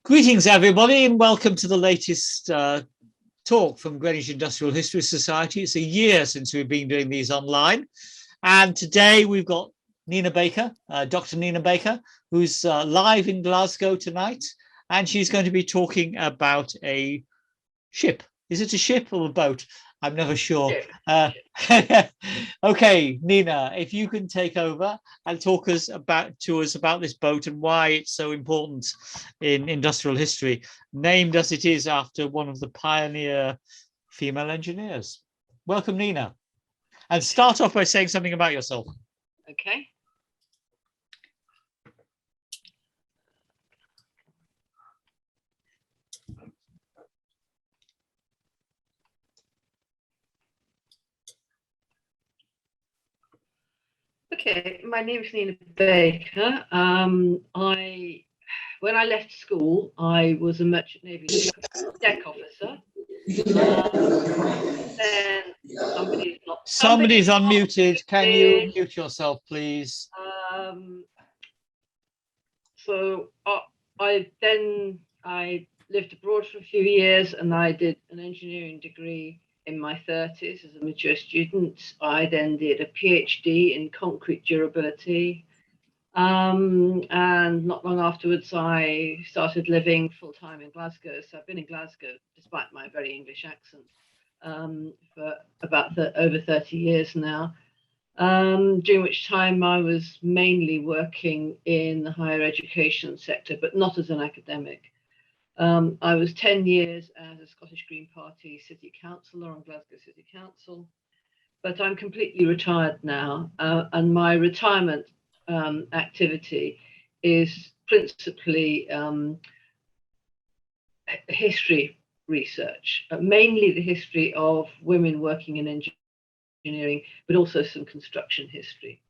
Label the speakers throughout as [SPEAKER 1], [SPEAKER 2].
[SPEAKER 1] Greetings, everybody, and welcome to the latest talk from Greenwich Industrial History Society. It's a year since we've been doing these online. And today we've got Nina Baker, Dr. Nina Baker, who's live in Glasgow tonight. And she's going to be talking about a ship. Is it a ship or a boat? I'm never sure. Okay, Nina, if you can take over and talk to us about this boat and why it's so important in industrial history, named as it is after one of the pioneer female engineers. Welcome, Nina. And start off by saying something about yourself.
[SPEAKER 2] Okay. Okay, my name is Nina Baker. When I left school, I was a Merchant Navy deck officer. Then
[SPEAKER 1] somebody's unmuted. Can you mute yourself, please?
[SPEAKER 2] I lived abroad for a few years, and I did an engineering degree in my 30s as a mature student. I then did a PhD in concrete durability. And not long afterwards, I started living full-time in Glasgow. So I've been in Glasgow, despite my very English accent, for about over 30 years now. During which time I was mainly working in the higher education sector, but not as an academic. I was 10 years as a Scottish Green Party City Councillor on Glasgow City Council, but I'm completely retired now, and my retirement activity is principally history research, mainly the history of women working in engineering, but also some construction history.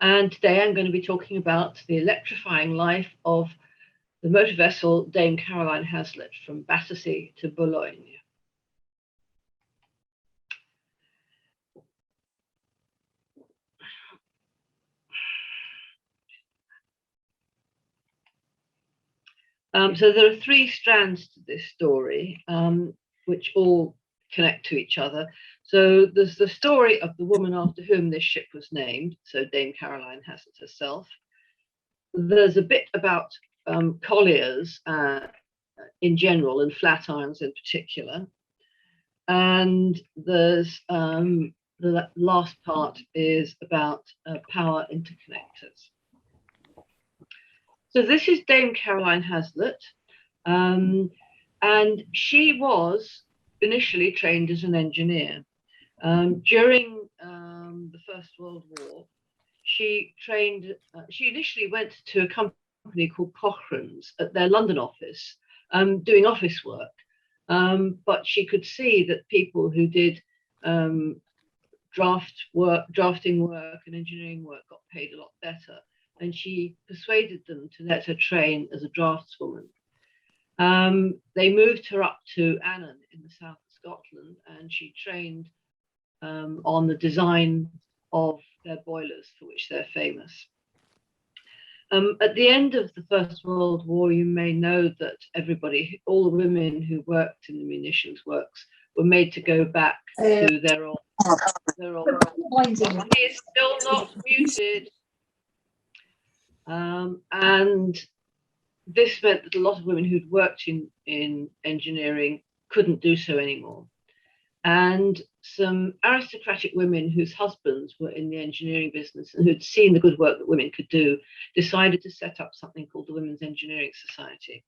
[SPEAKER 2] And today I'm going to be talking about the electrifying life of the motor vessel Dame Caroline Haslett from Battersea to Boulogne. So there are three strands to this story, which all connect to each other. So there's the story of the woman after whom this ship was named, so Dame Caroline Haslett herself. There's a bit about colliers in general, and flat irons in particular. And there's the last part is about power interconnectors. So this is Dame Caroline Haslett, and she was initially trained as an engineer. During the First World War, she initially went to a company called Cochrane's at their London office, doing office work, but she could see that people who did drafting work and engineering work got paid a lot better. And she persuaded them to let her train as a draftswoman. They moved her up to Annan in the south of Scotland, and she trained on the design of their boilers, for which they're famous. At the end of the First World War, you may know that all the women who worked in the munitions works were made to go back to their old. He is still not muted. And this meant that a lot of women who'd worked in engineering couldn't do so anymore. And some aristocratic women whose husbands were in the engineering business and who'd seen the good work that women could do decided to set up something called the Women's Engineering Society.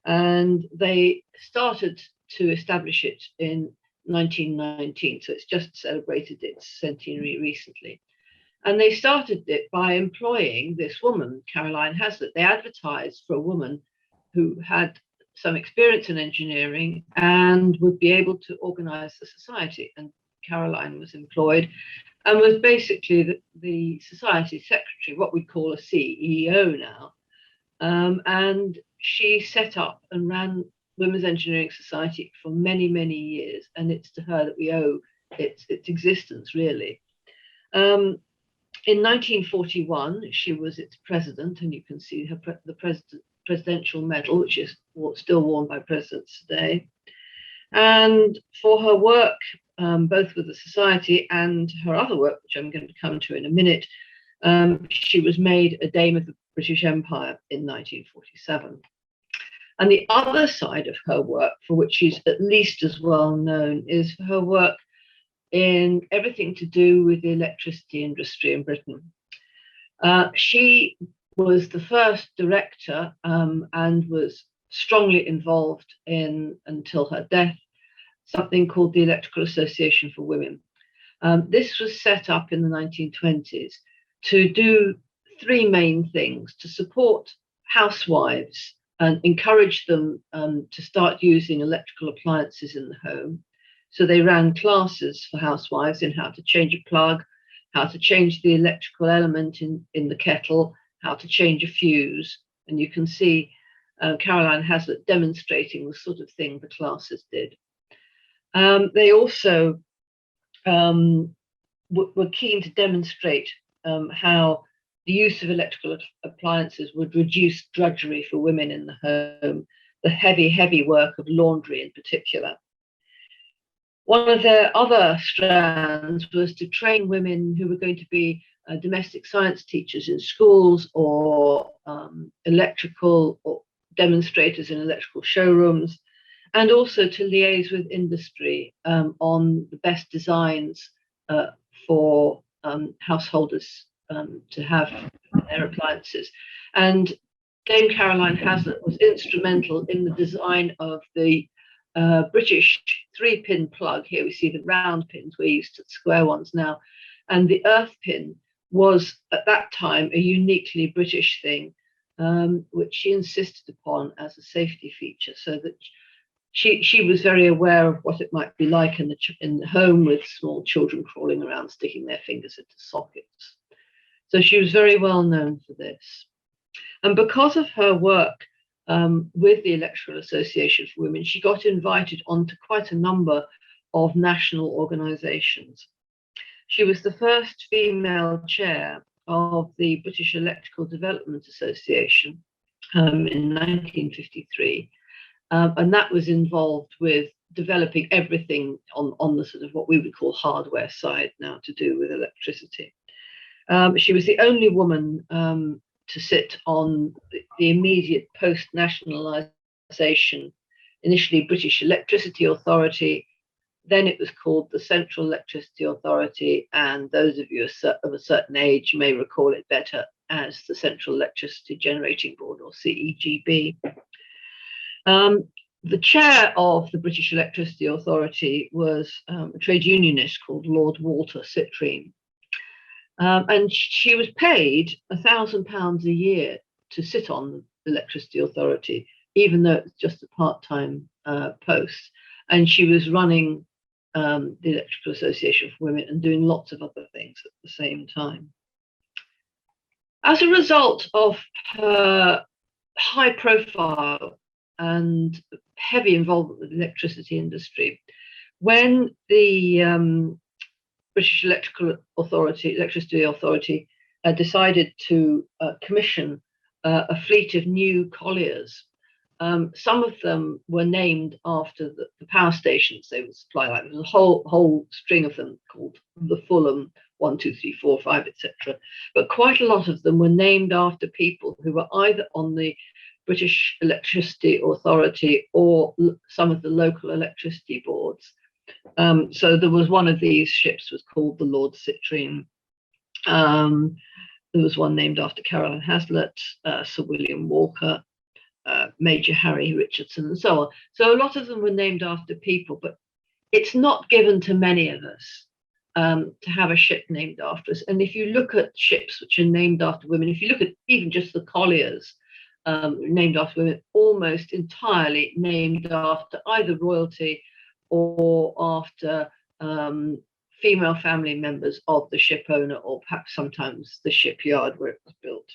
[SPEAKER 2] And they started to establish it in 1919, so it's just celebrated its centenary recently. And they started it by employing this woman, Caroline Haslett. They advertised for a woman who had some experience in engineering and would be able to organize the society. And Caroline was employed and was basically the society secretary, what we'd call a CEO now. And she set up and ran Women's Engineering Society for many, many years. And it's to her that we owe its existence, really. In 1941, she was its president, and you can see the Presidential Medal, which is still worn by presidents today. And for her work, both with the Society and her other work, which I'm going to come to in a minute, she was made a Dame of the British Empire in 1947. And the other side of her work, for which she's at least as well known, is her work in everything to do with the electricity industry in Britain. She was the first director and was strongly involved in, until her death, something called the Electrical Association for Women. This was set up in the 1920s to do three main things: to support housewives and encourage them to start using electrical appliances in the home. So they ran classes for housewives in how to change a plug, how to change the electrical element in the kettle, how to change a fuse. And you can see Caroline Haslett demonstrating the sort of thing the classes did. They also were keen to demonstrate how the use of electrical appliances would reduce drudgery for women in the home, the heavy work of laundry in particular. One of their other strands was to train women who were going to be domestic science teachers in schools, or electrical or demonstrators in electrical showrooms, and also to liaise with industry on the best designs for householders to have their appliances. And Dame Caroline Haslett was instrumental in the design of the British 3-pin plug. Here we see the round pins, we're used to the square ones now. And the earth pin was at that time a uniquely British thing, which she insisted upon as a safety feature, so that she was very aware of what it might be like in the home with small children crawling around, sticking their fingers into sockets. So she was very well known for this. And because of her work with the Electrical Association for Women, she got invited onto quite a number of national organisations. She was the first female chair of the British Electrical Development Association in 1953. And that was involved with developing everything on the sort of what we would call hardware side now to do with electricity. She was the only woman to sit on the immediate post-nationalisation, initially British Electricity Authority, then it was called the Central Electricity Authority, and those of you of a certain age may recall it better as the Central Electricity Generating Board, or CEGB. The chair of the British Electricity Authority was a trade unionist called Lord Walter Citrine. And she was paid £1,000 a year to sit on the Electricity Authority, even though it's just a part-time post. And she was running the Electrical Association for Women and doing lots of other things at the same time. As a result of her high profile and heavy involvement with the electricity industry, when the British Electricity Authority decided to commission a fleet of new colliers, some of them were named after the power stations they would supply. Like there was a whole string of them called the Fulham 1, 2, 3, 4, 5, etc. But quite a lot of them were named after people who were either on the British Electricity Authority or some of the local electricity boards. So there was one of these ships was called the Lord Citrine. There was one named after Caroline Haslett, Sir William Walker, Major Harry Richardson, and so on. So a lot of them were named after people, but it's not given to many of us to have a ship named after us. And if you look at ships which are named after women, if you look at even just the colliers named after women, almost entirely named after either royalty or after female family members of the ship owner, or perhaps sometimes the shipyard where it was built.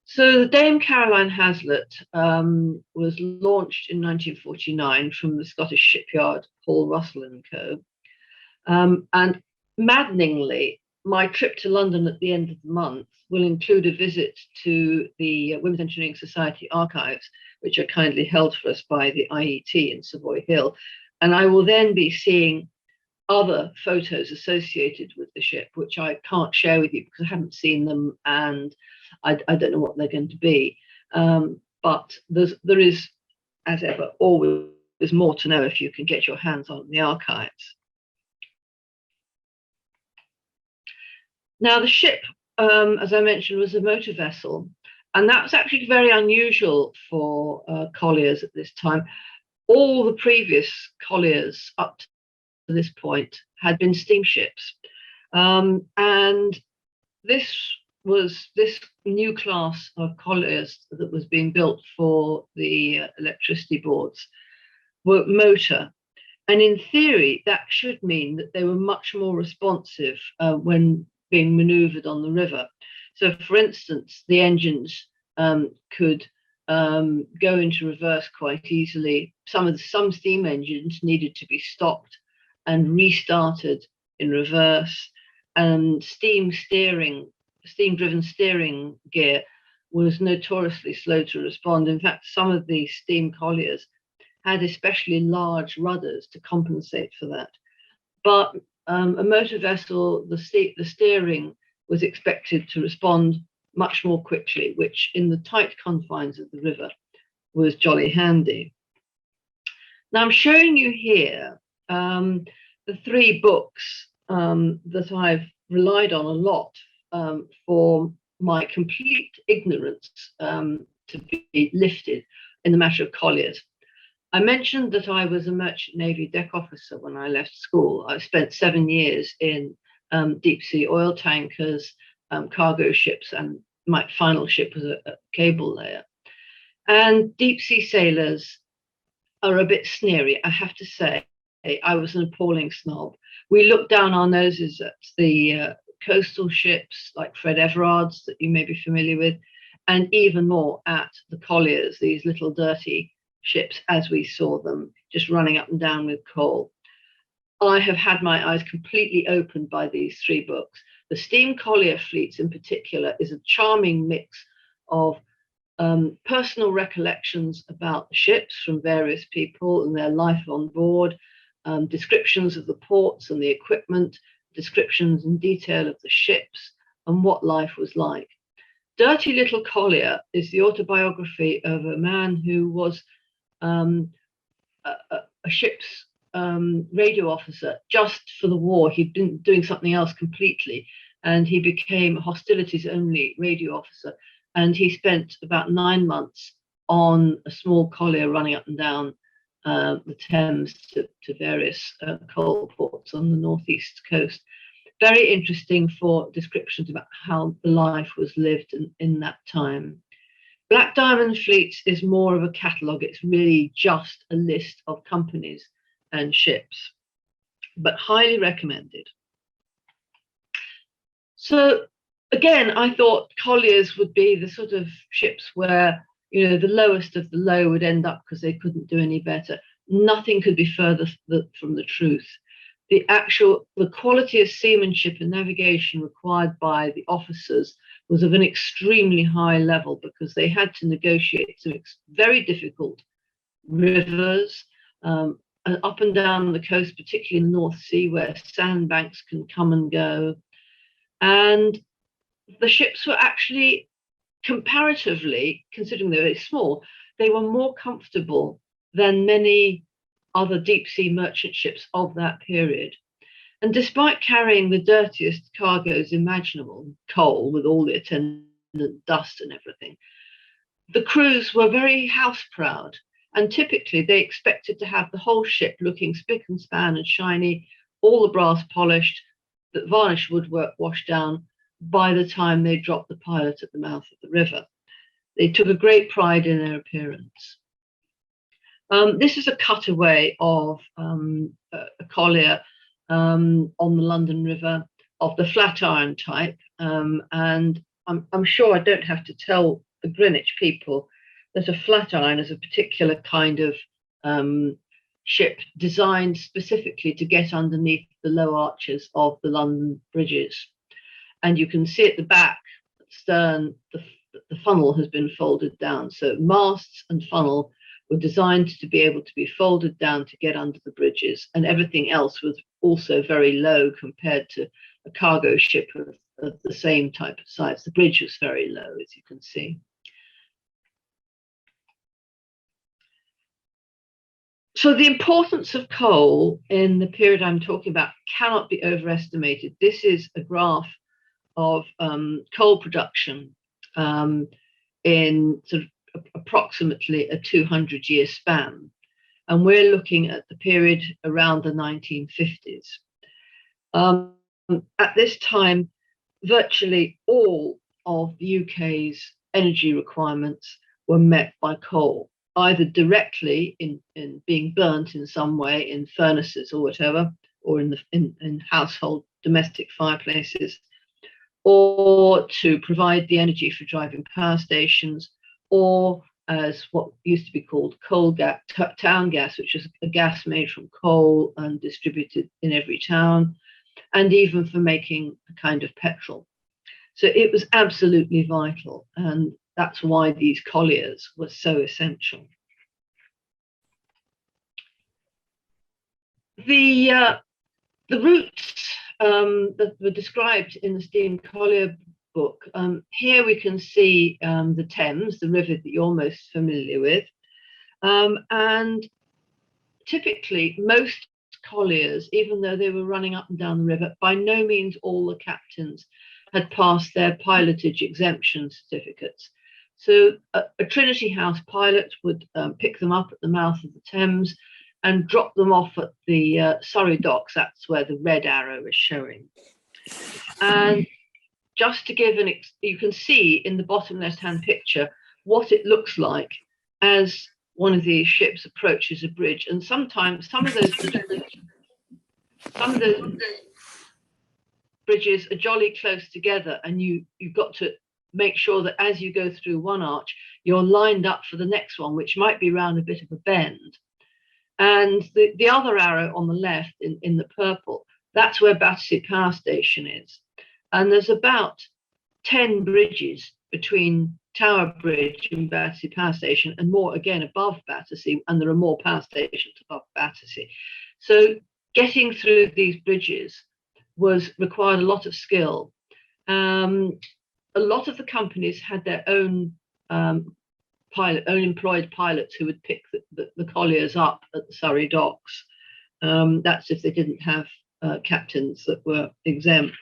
[SPEAKER 2] So the Dame Caroline Haslett was launched in 1949 from the Scottish shipyard Paul Russell & Co. And maddeningly, my trip to London at the end of the month will include a visit to the Women's Engineering Society archives, which are kindly held for us by the IET in Savoy Hill. And I will then be seeing other photos associated with the ship, which I can't share with you because I haven't seen them and I don't know what they're going to be. But there is, as ever, always more to know if you can get your hands on the archives. Now, the ship, as I mentioned, was a motor vessel, and that was actually very unusual for colliers at this time. All the previous colliers up to this point had been steamships, and this new class of colliers that was being built for the electricity boards were motor. And in theory, that should mean that they were much more responsive when being maneuvered on the river. So, for instance, the engines could go into reverse quite easily. Some steam engines needed to be stopped and restarted in reverse, and steam-driven steering gear was notoriously slow to respond. In fact, some of the steam colliers had especially large rudders to compensate for that. But a motor vessel, the steering was expected to respond much more quickly, which in the tight confines of the river was jolly handy. Now I'm showing you here the three books that I've relied on a lot for my complete ignorance to be lifted in the matter of colliers. I mentioned that I was a Merchant Navy deck officer when I left school. I spent 7 years in deep sea oil tankers, cargo ships, and my final ship was a cable layer. And deep sea sailors are a bit sneery, I have to say. I was an appalling snob. We looked down our noses at the coastal ships like Fred Everard's that you may be familiar with, and even more at the colliers, these little dirty ships as we saw them, just running up and down with coal. I have had my eyes completely opened by these three books. The steam collier fleets in particular is a charming mix of personal recollections about the ships from various people and their life on board, descriptions of the ports and the equipment, descriptions in detail of the ships and what life was like. Dirty Little Collier is the autobiography of a man who was a ship's radio officer just for the war. He'd been doing something else completely, and he became a hostilities only radio officer. And he spent about 9 months on a small collier running up and down the Thames to various coal ports on the northeast coast. Very interesting for descriptions about how the life was lived in that time. Black Diamond Fleets is more of a catalogue. It's really just a list of companies and ships, but highly recommended. So again, I thought colliers would be the sort of ships where, you know, the lowest of the low would end up because they couldn't do any better. Nothing could be further from the truth. The quality of seamanship and navigation required by the officers was of an extremely high level because they had to negotiate some very difficult rivers, up and down the coast, particularly in the North Sea, where sandbanks can come and go. And the ships were actually, comparatively, considering they were very small, they were more comfortable than many other deep sea merchant ships of that period. And despite carrying the dirtiest cargoes imaginable, coal with all the attendant dust and everything, the crews were very house proud. And typically they expected to have the whole ship looking spick and span and shiny, all the brass polished, the varnish woodwork washed down by the time they dropped the pilot at the mouth of the river. They took a great pride in their appearance. This is a cutaway of a collier on the London River of the Flatiron type. And I'm sure I don't have to tell the Greenwich people that a flatiron is a particular kind of ship designed specifically to get underneath the low arches of the London bridges. And you can see at the back, stern, the funnel has been folded down. So masts and funnel were designed to be able to be folded down to get under the bridges, and everything else was also very low compared to a cargo ship of the same type of size. The bridge was very low, as you can see. So the importance of coal in the period I'm talking about cannot be overestimated. This is a graph of coal production in sort of approximately a 200-year span. And we're looking at the period around the 1950s. At this time, virtually all of the UK's energy requirements were met by coal, either directly in being burnt in some way in furnaces or whatever, or in household domestic fireplaces, or to provide the energy for driving power stations, or as what used to be called coal gas, town gas, which is a gas made from coal and distributed in every town, and even for making a kind of petrol. So it was absolutely vital, and that's why these colliers were so essential. The routes that were described in the Steam Collier book, here we can see the Thames, the river that you're most familiar with, and typically most colliers, even though they were running up and down the river, by no means all the captains had passed their pilotage exemption certificates. So a Trinity House pilot would pick them up at the mouth of the Thames and drop them off at the Surrey docks. That's where the red arrow is showing. And just to give you can see in the bottom left-hand picture what it looks like as one of these ships approaches a bridge. And sometimes some of those bridges are jolly close together, and you've got to make sure that as you go through one arch, you're lined up for the next one, which might be round a bit of a bend. And the other arrow on the left in the purple, that's where Battersea Power Station is. And there's about 10 bridges between Tower Bridge and Battersea Power Station, and more again above Battersea, and there are more power stations above Battersea. So getting through these bridges required a lot of skill. A lot of the companies had their own employed pilots who would pick the colliers up at the Surrey docks. That's if they didn't have captains that were exempt.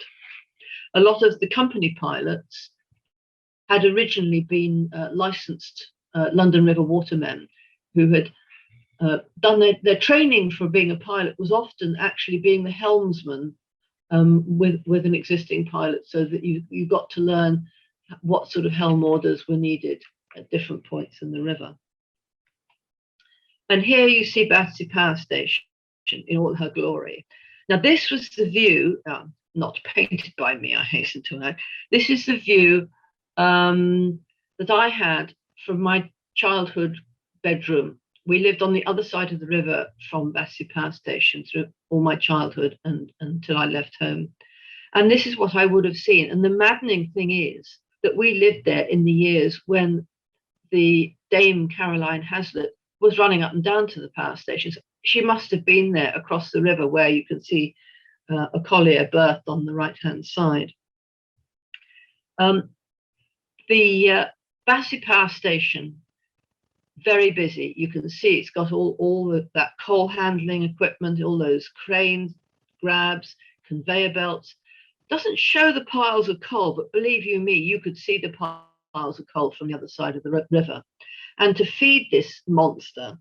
[SPEAKER 2] A lot of the company pilots had originally been licensed London River watermen who had done their training for being a pilot was often actually being the helmsman with an existing pilot, so that you got to learn what sort of helm orders were needed at different points in the river. And here you see Battersea Power Station in all her glory. Now this was the view, not painted by me, I hasten to add. This is the view that I had from my childhood bedroom. We lived on the other side of the river from Battersea Power Station through all my childhood and until I left home. And this is what I would have seen. And the maddening thing is that we lived there in the years when the Dame Caroline Haslett was running up and down to the power stations. She must have been there across the river, where you can see a collier berthed on the right-hand side. The Battersea Power Station, very busy. You can see it's got all that coal handling equipment, all those cranes, grabs, conveyor belts. Doesn't show the piles of coal, but believe you me, you could see the piles of coal from the other side of the river. And to feed this monster,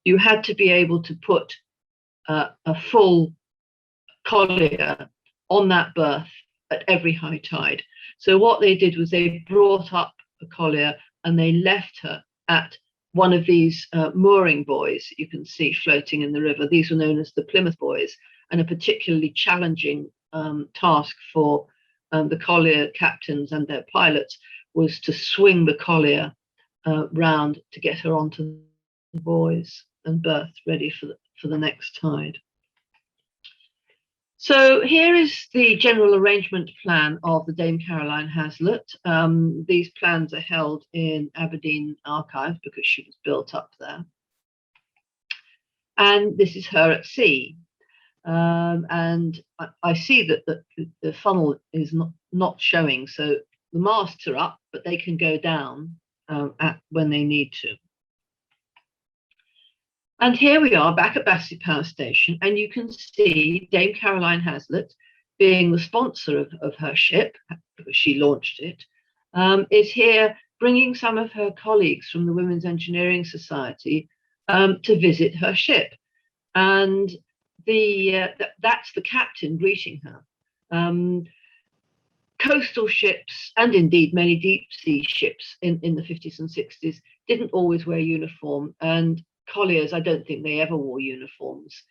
[SPEAKER 2] you had to be able to put a full collier on that berth at every high tide. So what they did was they brought up a collier and they left her at one of these mooring buoys you can see floating in the river. These were known as the Plymouth buoys, and a particularly challenging task for the collier captains and their pilots was to swing the collier round to get her onto the buoys and berth ready for the next tide. So here is the general arrangement plan of the Dame Caroline Haslett. These plans are held in Aberdeen archives because she was built up there. And this is her at sea. And I see that the funnel is not showing, so the masts are up, but they can go down when they need to. And here we are back at Battersea Power Station, and you can see Dame Caroline Haslett, being the sponsor of her ship, because she launched it, is here bringing some of her colleagues from the Women's Engineering Society to visit her ship. And that's the captain greeting her. Coastal ships, and indeed many deep sea ships in the 50s and 60s, didn't always wear uniform, and colliers, I don't think they ever wore uniforms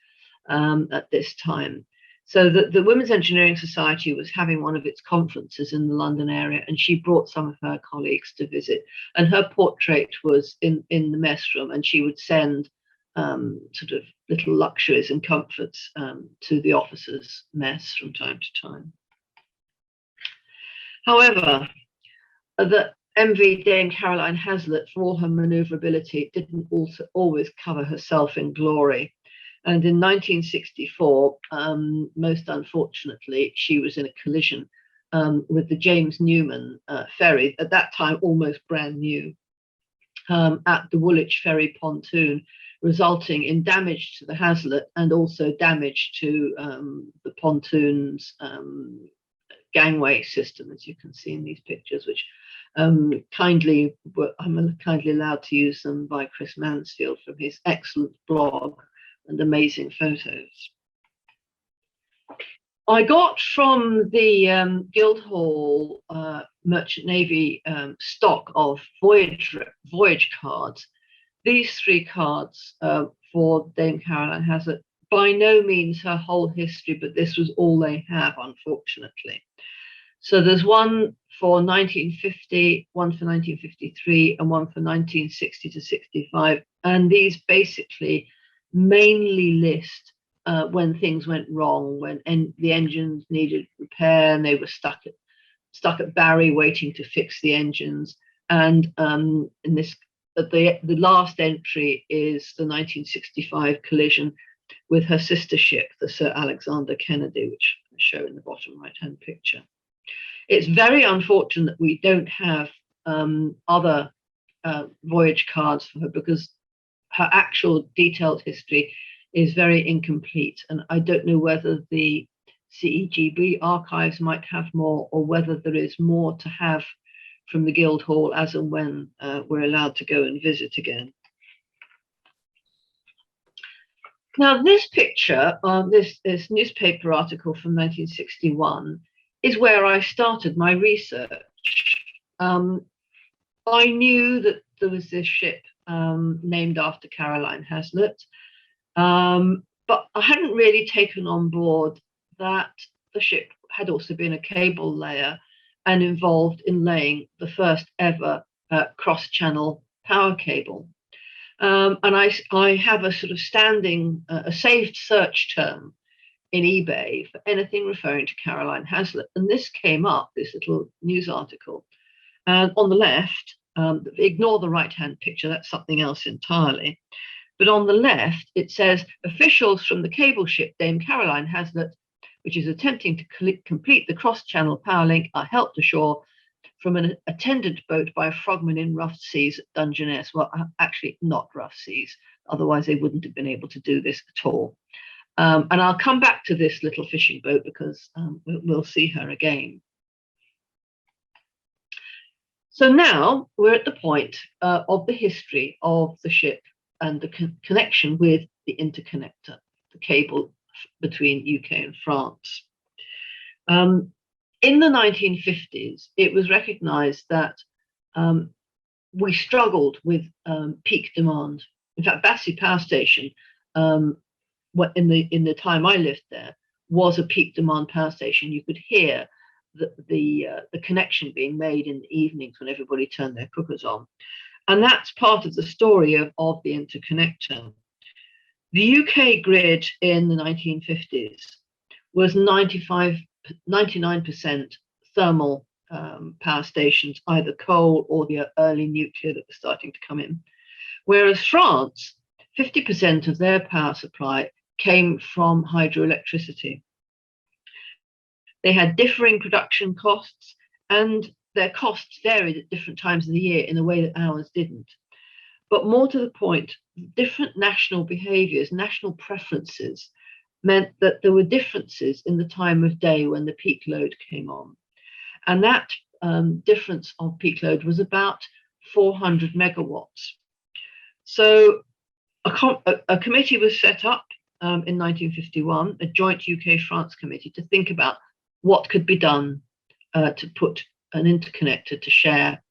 [SPEAKER 2] at this time. So the Women's Engineering Society was having one of its conferences in the London area, and she brought some of her colleagues to visit. And her portrait was in the mess room, and she would send sort of little luxuries and comforts to the officers' mess from time to time. However, the MV Dame Caroline Haslett, for all her manoeuvrability, didn't also always cover herself in glory. And in 1964, most unfortunately, she was in a collision with the James Newman ferry, at that time almost brand new, at the Woolwich Ferry pontoon, resulting in damage to the Haslett and also damage to the pontoon's gangway system, as you can see in these pictures, which I'm kindly allowed to use them by Chris Mansfield from his excellent blog and amazing photos. I got from the Guildhall Merchant Navy stock of voyage cards these 3 cards for Dame Caroline Haslett. By no means her whole history, but this was all they have, unfortunately. So there's one for 1950, one for 1953, and one for 1960 to 65. And these basically mainly list when things went wrong, when the engines needed repair and they were stuck at Barry waiting to fix the engines. And in this, the last entry is the 1965 collision with her sister ship, the Sir Alexander Kennedy, which I show in the bottom right-hand picture. It's very unfortunate that we don't have other voyage cards for her, because her actual detailed history is very incomplete. And I don't know whether the CEGB archives might have more, or whether there is more to have from the Guildhall as and when we're allowed to go and visit again. Now, this picture, this newspaper article from 1961, is where I started my research. I knew that there was this ship named after Caroline Haslett, but I hadn't really taken on board that the ship had also been a cable layer and involved in laying the first ever cross-channel power cable. And I have a sort of standing, a saved search term in eBay for anything referring to Caroline Haslett. And this came up, this little news article. And on the left, ignore the right-hand picture, that's something else entirely. But on the left, it says, officials from the cable ship Dame Caroline Haslett, which is attempting to complete the cross-channel power link, are helped ashore from an attendant boat by a frogman in rough seas at Dungeness. Well, actually not rough seas, otherwise they wouldn't have been able to do this at all. And I'll come back to this little fishing boat because we'll see her again. So now we're at the point of the history of the ship and the connection with the interconnector, the cable between UK and France. In the 1950s, it was recognized that we struggled with peak demand. In fact, Battersea Power Station, in the time I lived there, was a peak demand power station. You could hear the connection being made in the evenings when everybody turned their cookers on. And that's part of the story of the interconnector. The UK grid in the 1950s was 99% thermal power stations, either coal or the early nuclear that was starting to come in. Whereas France, 50% of their power supply came from hydroelectricity. They had differing production costs, and their costs varied at different times of the year in a way that ours didn't. But more to the point, different national behaviours, national preferences, meant that there were differences in the time of day when the peak load came on. And that difference of peak load was about 400 megawatts. So a committee was set up in 1951, a joint UK-France committee, to think about what could be done to put an interconnector to share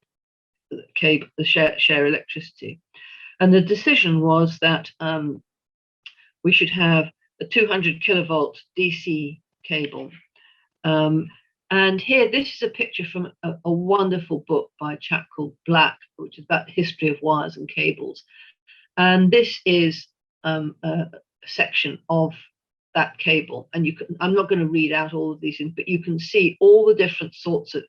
[SPEAKER 2] the cable, share electricity. And the decision was that we should have a 200 kilovolt DC cable. And here, this is a picture from a wonderful book by a chap called Black, which is about the history of wires and cables. And this is a section of that cable. And you can, I'm not going to read out all of these things, but you can see all the different sorts of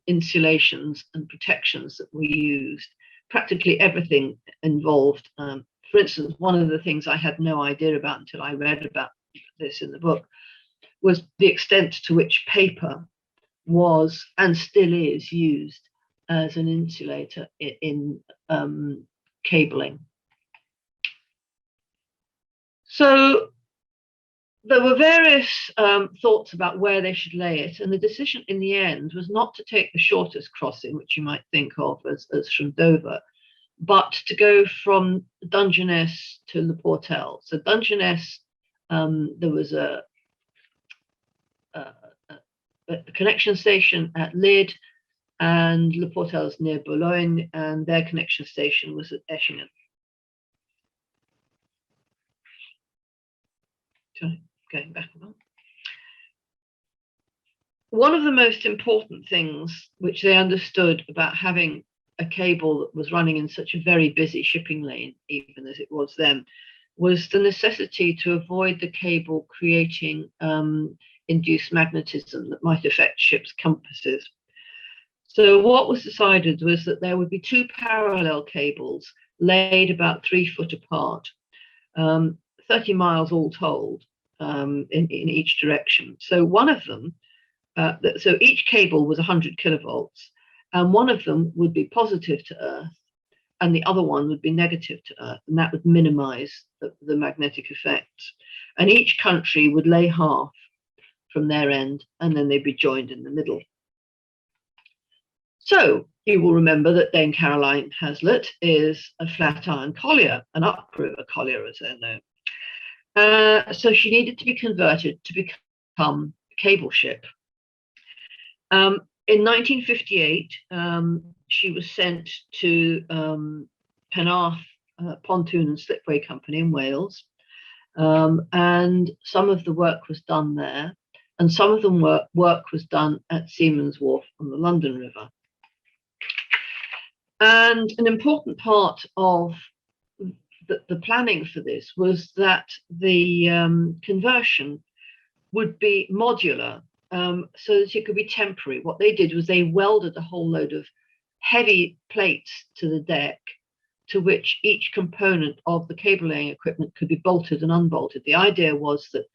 [SPEAKER 2] insulations and protections that we used. Practically everything involved. For instance, one of the things I had no idea about until I read about this in the book was the extent to which paper was and still is used as an insulator in cabling. So there were various thoughts about where they should lay it, and the decision in the end was not to take the shortest crossing, which you might think of as from Dover, but to go from Dungeness to Le Portel. So Dungeness, there was a connection station at Lydd, and Le Portel is near Boulogne, and their connection station was at Eschingen. Sorry, going back a moment. One of the most important things which they understood about having a cable that was running in such a very busy shipping lane, even as it was then, was the necessity to avoid the cable creating induced magnetism that might affect ships' compasses. So what was decided was that there would be two parallel cables laid about 3 foot apart, 30 miles all told, in each direction. So one of them, so each cable was 100 kilovolts, and one of them would be positive to Earth, and the other one would be negative to Earth, and that would minimize the magnetic effects. And each country would lay half from their end, and then they'd be joined in the middle. So you will remember that Dame Caroline Haslett is a flat iron collier, an upriver collier as they're known. So she needed to be converted to become a cable ship. In 1958, she was sent to Penarth Pontoon and Slipway Company in Wales, and some of the work was done there, and some of the work was done at Seaman's Wharf on the London River. And an important part of the planning for this was that the conversion would be modular, so that it could be temporary. What they did was they welded a whole load of heavy plates to the deck, to which each component of the cable laying equipment could be bolted and unbolted. The idea was that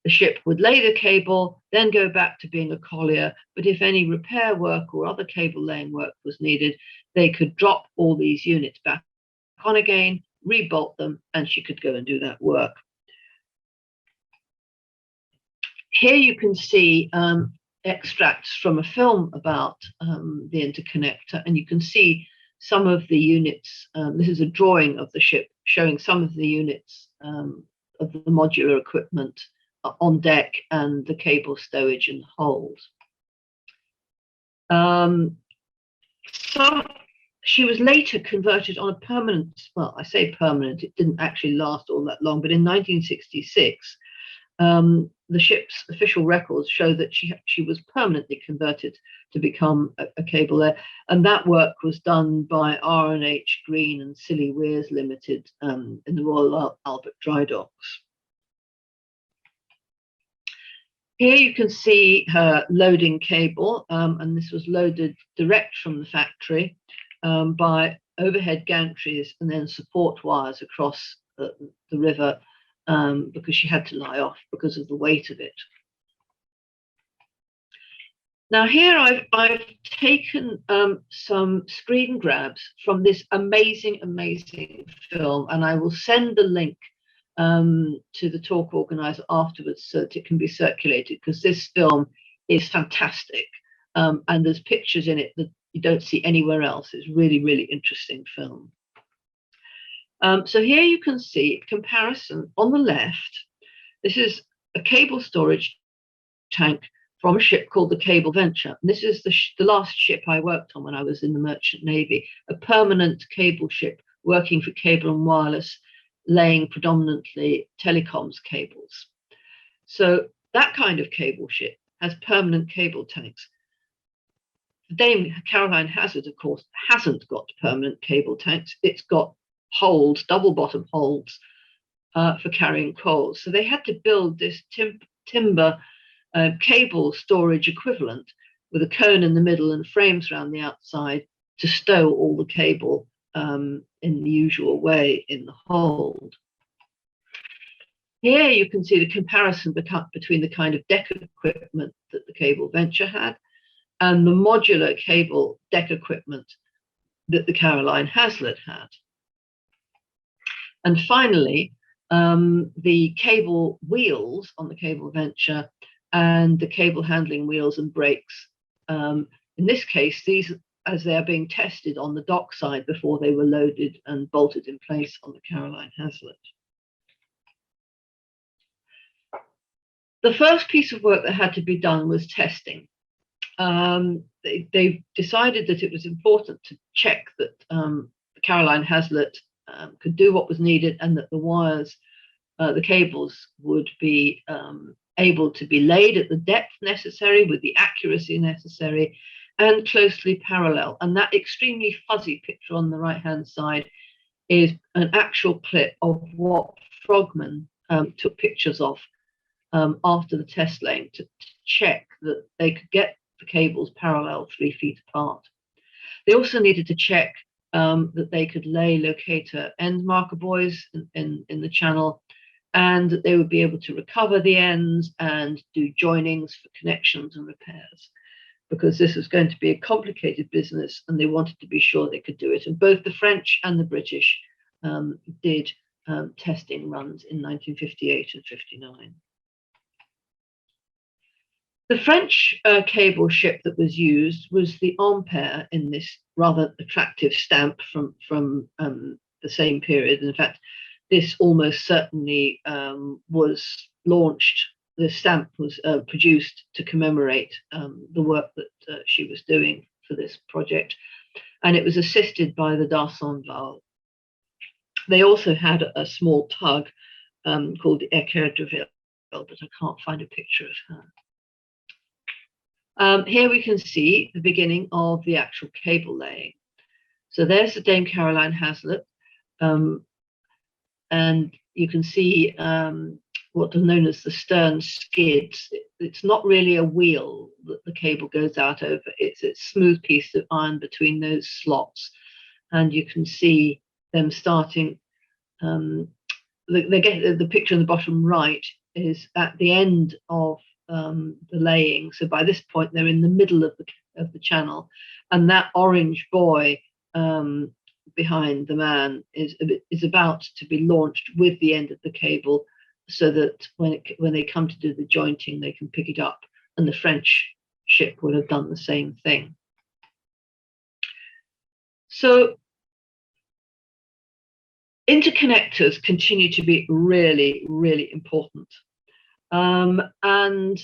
[SPEAKER 2] the ship would lay the cable, then go back to being a collier, but if any repair work or other cable laying work was needed, they could drop all these units back on again, rebolt them, and she could go and do that work. Here you can see extracts from a film about the interconnector, and you can see some of the units. This is a drawing of the ship showing some of the units of the modular equipment on deck and the cable stowage and holes. She was later converted on a permanent, well, I say permanent, it didn't actually last all that long, but in 1966, the ship's official records show that she was permanently converted to become a cable layer, and that work was done by R&H Green and Scilly Weirs Limited in the Royal Albert Dry Docks. Here you can see her loading cable, and this was loaded direct from the factory by overhead gantries and then support wires across the river, because she had to lie off because of the weight of it. Now here I've taken some screen grabs from this amazing film, and I will send the link to the talk organizer afterwards so that it can be circulated, because this film is fantastic, and there's pictures in it that you don't see anywhere else. It's really interesting film. So here you can see comparison on the left. This is a cable storage tank from a ship called the Cable Venture. And this is the last ship I worked on when I was in the Merchant Navy, a permanent cable ship working for Cable and Wireless, laying predominantly telecoms cables. So that kind of cable ship has permanent cable tanks. The Dame Caroline Haslett, of course, hasn't got permanent cable tanks. It's got holds, double bottom holds, for carrying coals. So they had to build this timber cable storage equivalent with a cone in the middle and frames around the outside to stow all the cable in the usual way in the hold. Here you can see the comparison between the kind of deck equipment that the Cable Venture had and the modular cable deck equipment that the Caroline Haslett had. And finally, the cable wheels on the Cable Venture and the cable handling wheels and brakes. In this case, these, as they are being tested on the dock side before they were loaded and bolted in place on the Caroline Haslett. The first piece of work that had to be done was testing. They decided that it was important to check that the Caroline Haslett could do what was needed, and that the wires, the cables, would be able to be laid at the depth necessary with the accuracy necessary and closely parallel. And that extremely fuzzy picture on the right hand side is an actual clip of what Frogman took pictures of after the test laying to check that they could get the cables parallel 3 feet apart. They also needed to check that they could lay locator end marker buoys in the channel, and that they would be able to recover the ends and do joinings for connections and repairs, because this was going to be a complicated business and they wanted to be sure they could do it. And both the French and the British did testing runs in 1958 and 59. The French cable ship that was used was the Ampere, in this rather attractive stamp from the same period. And in fact, this almost certainly was launched, the stamp was produced to commemorate the work that she was doing for this project. And it was assisted by the D'Arsonval. They also had a small tug called the Equerre de Ville, but I can't find a picture of her. Here we can see the beginning of the actual cable laying. So there's the Dame Caroline Haslett, and you can see what are known as the stern skids. It's not really a wheel that the cable goes out over. It's a smooth piece of iron between those slots, and you can see them starting. The picture on the bottom right is at the end of the laying. So by this point they're in the middle of the channel, and that orange buoy behind the man is about to be launched with the end of the cable, so that when they come to do the jointing they can pick it up, and the French ship would have done the same thing. So interconnectors continue to be really important. And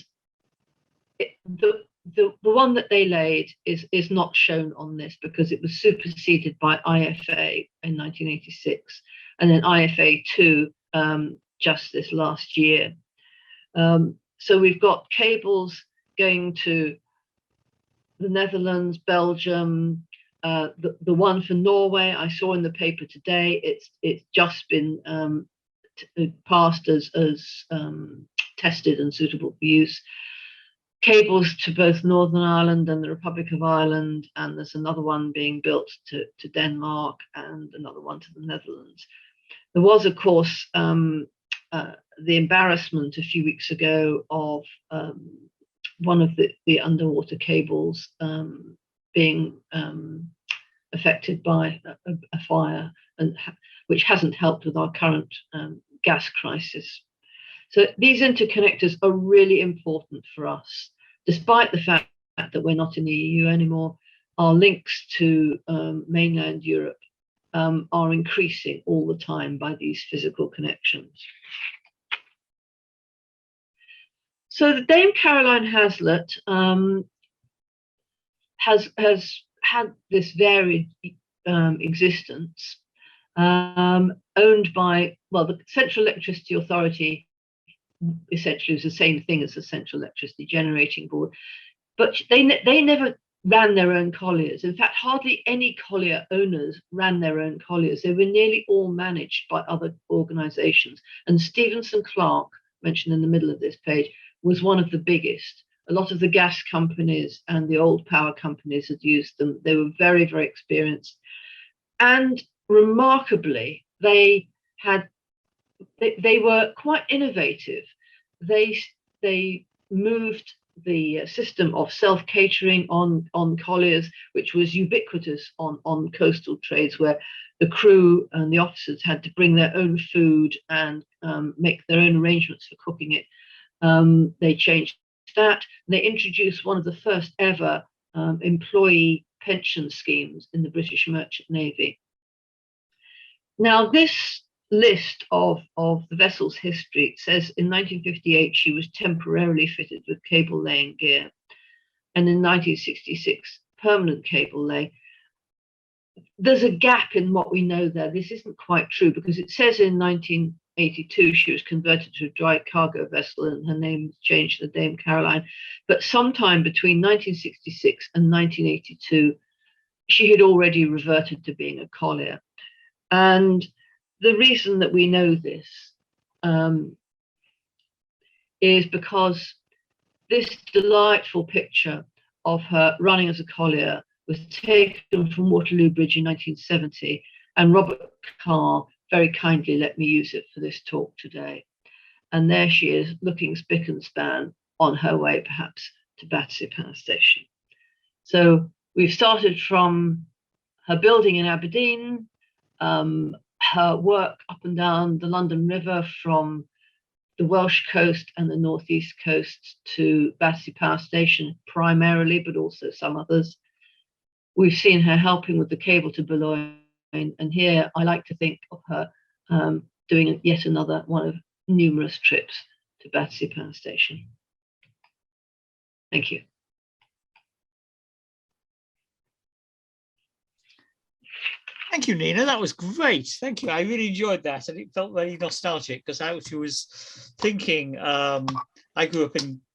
[SPEAKER 2] the one that they laid is not shown on this because it was superseded by IFA in 1986, and then IFA 2 just this last year. So we've got cables going to the Netherlands, Belgium, the one for Norway I saw in the paper today. It's just been passed as tested and suitable for use. Cables to both Northern Ireland and the Republic of Ireland, and there's another one being built to Denmark and another one to the Netherlands. There was, of course, the embarrassment a few weeks ago of one of the underwater cables being affected by a fire, and which hasn't helped with our current gas crisis. So these interconnectors are really important for us, despite the fact that we're not in the EU anymore. Our links to mainland Europe are increasing all the time by these physical connections. So the Dame Caroline Haslett has had this varied existence, owned by, well, the Central Electricity Authority essentially was the same thing as the Central Electricity Generating Board, but they never ran their own colliers. In fact, hardly any collier owners ran their own colliers. They were nearly all managed by other organisations. And Stevenson Clark, mentioned in the middle of this page, was one of the biggest. A lot of the gas companies and the old power companies had used them. They were very, very experienced. And remarkably, they were quite innovative. They moved the system of self-catering on colliers, which was ubiquitous on coastal trades, where the crew and the officers had to bring their own food and make their own arrangements for cooking it. They changed that. They introduced one of the first ever employee pension schemes in the British Merchant Navy. Now, this list of the vessel's history says in 1958 she was temporarily fitted with cable laying gear, and in 1966 permanent cable lay. There's a gap in what we know there. This isn't quite true, because it says in 1982 she was converted to a dry cargo vessel and her name was changed to the Dame Caroline, but sometime between 1966 and 1982 she had already reverted to being a collier. And the reason that we know this is because this delightful picture of her running as a collier was taken from Waterloo Bridge in 1970, and Robert Carr very kindly let me use it for this talk today. And there she is, looking spick and span, on her way perhaps to Battersea Power Station. So we've started from her building in Aberdeen, her work up and down the London River from the Welsh coast and the northeast coast to Battersea Power Station primarily, but also some others. We've seen her helping with the cable to Boulogne, and here I like to think of her doing yet another one of numerous trips to Battersea Power Station. Thank you.
[SPEAKER 1] Thank you, Nina. That was great. Thank you. I really enjoyed that, and it felt very nostalgic, because I was thinking, I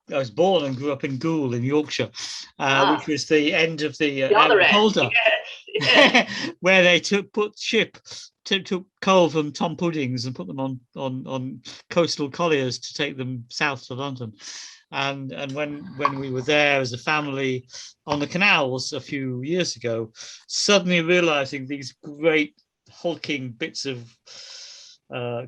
[SPEAKER 1] was born and grew up in Goole in Yorkshire, which was the end of the
[SPEAKER 2] other end,
[SPEAKER 1] Calder,
[SPEAKER 2] yes.
[SPEAKER 1] where they took coal from Tom Puddings and put them on coastal colliers to take them south to London. And when we were there as a family on the canals a few years ago, suddenly realizing these great hulking bits of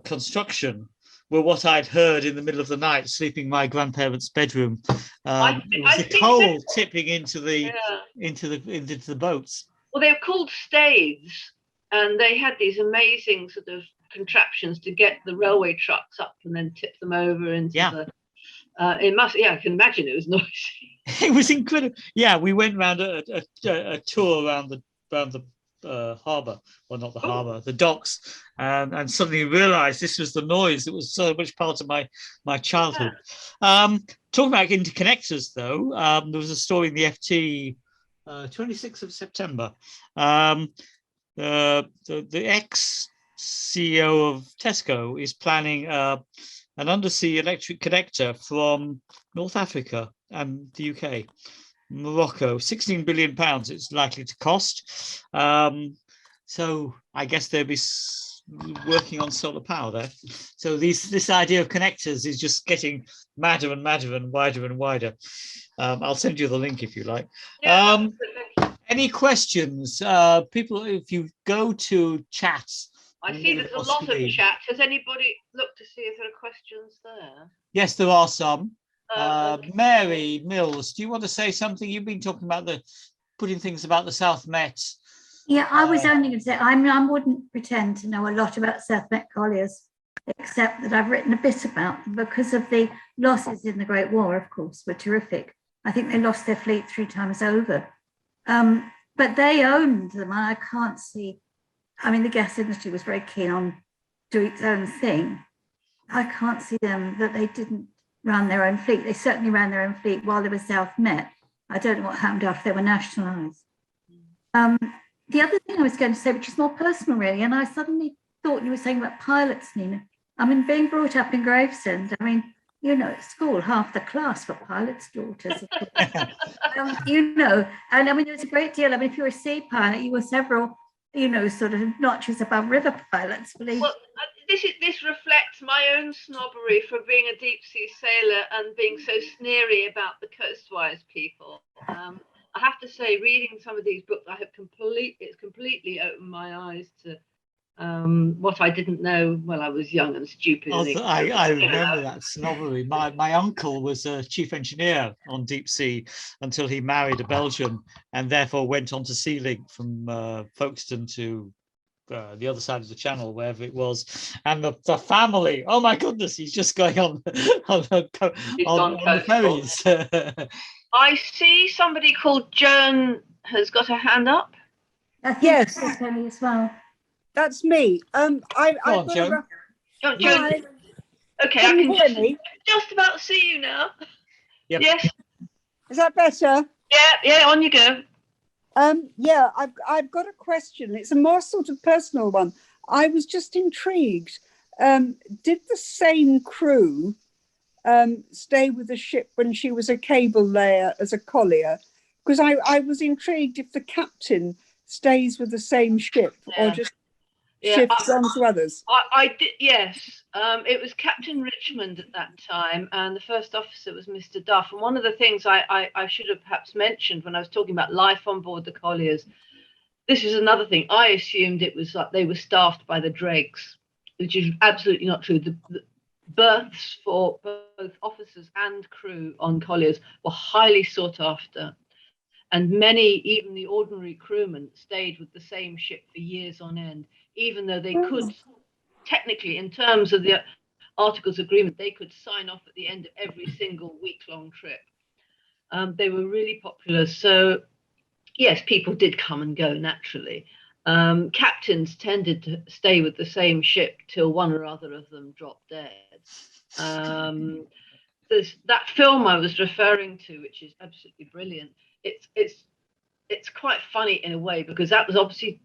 [SPEAKER 1] construction were what I'd heard in the middle of the night, sleeping in my grandparents' bedroom. It was the coal tipping into the boats.
[SPEAKER 2] Well, they were called staves, and they had these amazing sort of contraptions to get the railway trucks up and then tip them over into the. I can imagine it was noisy.
[SPEAKER 1] It was incredible. Yeah, we went round a tour around the harbour, well, not the harbour, the docks, and suddenly realised this was the noise that was so much part of my childhood. Yeah. Talking about interconnectors, though, there was a story in the FT, 26th of September. The ex-CEO of Tesco is planning an undersea electric connector from North Africa and the UK, Morocco. £16 billion it's likely to cost. So I guess there'll be working on solar power there. So this idea of connectors is just getting madder and madder and wider and wider. I'll send you the link if you like.
[SPEAKER 2] Yeah,
[SPEAKER 1] any questions? People, if you go to chats.
[SPEAKER 2] I see there's a lot of chat. Has anybody looked to see if there are questions there?
[SPEAKER 1] Yes, there are some.
[SPEAKER 2] Okay.
[SPEAKER 1] Mary Mills, do you want to say something? You've been talking about putting things about the South Met.
[SPEAKER 3] Yeah, I was only going to say, I wouldn't pretend to know a lot about South Met colliers, except that I've written a bit about them because of the losses in the Great War, of course, were terrific. I think they lost their fleet 3 times over. But they owned them, and I can't see, I mean, the gas industry was very keen on doing its own thing. I can't see them that they didn't run their own fleet. They certainly ran their own fleet while they were South Met. I don't know what happened after they were nationalised. The other thing I was going to say, which is more personal really, and I suddenly thought you were saying about pilots, Nina. I mean, being brought up in Gravesend, I mean, you know, at school, half the class were pilots' daughters. You know, and I mean, there's a great deal. I mean, if you're a sea pilot, you were several, you know, sort of notches above river pilots. Well,
[SPEAKER 2] this reflects my own snobbery for being a deep sea sailor and being so sneery about the coastwise people. I have to say, reading some of these books, it's completely opened my eyes to what I didn't know when I was young and stupid.
[SPEAKER 1] I remember that snobbery. My uncle was a chief engineer on deep sea until he married a Belgian and therefore went on to Sea Link from Folkestone to the other side of the channel, wherever it was. And the family, oh my goodness, he's just going on the ferries.
[SPEAKER 2] I see somebody called Joan has got her hand up.
[SPEAKER 3] Yes, as well.
[SPEAKER 4] That's me.
[SPEAKER 1] Joan.
[SPEAKER 2] Joan. Okay,
[SPEAKER 4] Can you hear me?
[SPEAKER 2] Just about see you now.
[SPEAKER 1] Yep.
[SPEAKER 2] Yes.
[SPEAKER 4] Is that better?
[SPEAKER 2] Yeah, on you go.
[SPEAKER 4] Yeah, I've got a question. It's a more sort of personal one. I was just intrigued. Did the same crew stay with the ship when she was a cable layer as a collier? Because I was intrigued if the captain stays with the same ship or just shifts on to others.
[SPEAKER 2] I did, yes. It was Captain Richmond at that time, and the first officer was Mr. Duff. And one of the things I should have perhaps mentioned when I was talking about life on board the colliers, this is another thing. I assumed it was like they were staffed by the dregs, which is absolutely not true. The berths for both officers and crew on colliers were highly sought after. And many, even the ordinary crewmen, stayed with the same ship for years on end, even though they could, technically, in terms of the Articles Agreement, they could sign off at the end of every single week-long trip. They were really popular. So, yes, people did come and go naturally. Captains tended to stay with the same ship till one or other of them dropped dead. There's that film I was referring to, which is absolutely brilliant. It's quite funny in a way, because that was obviously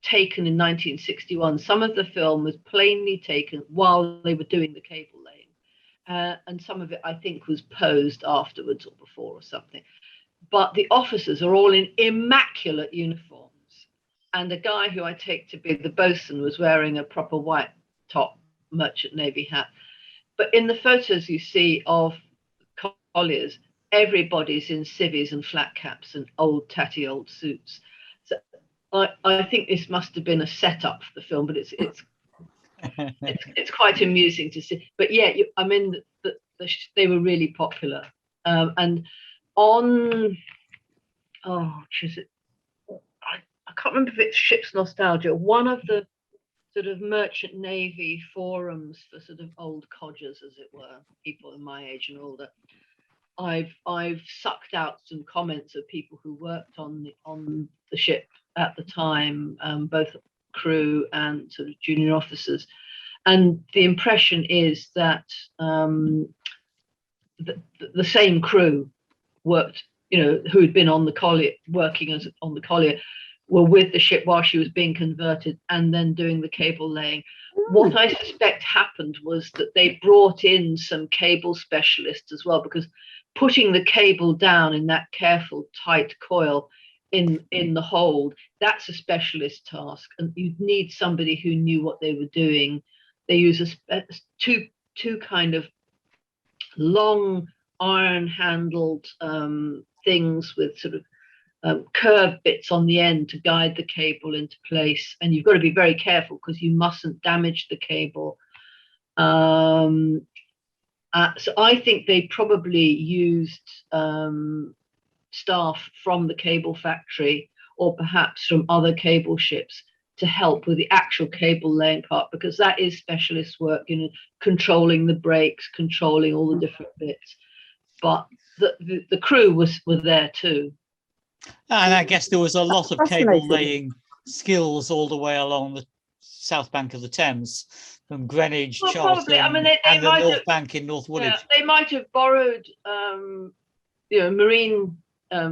[SPEAKER 2] taken in 1961. Some of the film was plainly taken while they were doing the cable laying, and some of it I think was posed afterwards or before or something. But the officers are all in immaculate uniforms, and the guy who I take to be the bosun was wearing a proper white top merchant navy hat. But in the photos you see of colliers, everybody's in civvies and flat caps and old tatty old suits. So I think this must have been a setup for the film, but it's quite amusing to see. But yeah, I mean, they were really popular. And on, I can't remember if it's Ship's Nostalgia, one of the sort of merchant navy forums for sort of old codgers, as it were, people in my age and older. I've sucked out some comments of people who worked on the ship at the time, both crew and sort of junior officers, and the impression is that the same crew worked, you know, who had been on the collier, working on the collier, were with the ship while she was being converted and then doing the cable laying. What I suspect happened was that they brought in some cable specialists as well, because putting the cable down in that careful, tight coil in the hold, that's a specialist task, and you'd need somebody who knew what they were doing. They use two kind of long iron-handled things with sort of curved bits on the end to guide the cable into place, and you've got to be very careful because you mustn't damage the cable. So I think they probably used staff from the cable factory or perhaps from other cable ships to help with the actual cable laying part, because that is specialist work, you know, controlling the brakes, controlling all the different bits. But the crew were there too.
[SPEAKER 1] And I guess there was a lot of cable
[SPEAKER 4] Fascinating.
[SPEAKER 1] laying skills all the way along the south bank of the Thames, from Greenwich,
[SPEAKER 2] Well,
[SPEAKER 1] Charlton,
[SPEAKER 2] probably. I mean, they
[SPEAKER 1] and the
[SPEAKER 2] might
[SPEAKER 1] North
[SPEAKER 2] have,
[SPEAKER 1] Bank in North Woolwich.
[SPEAKER 2] yeah, they might have borrowed, you know, marine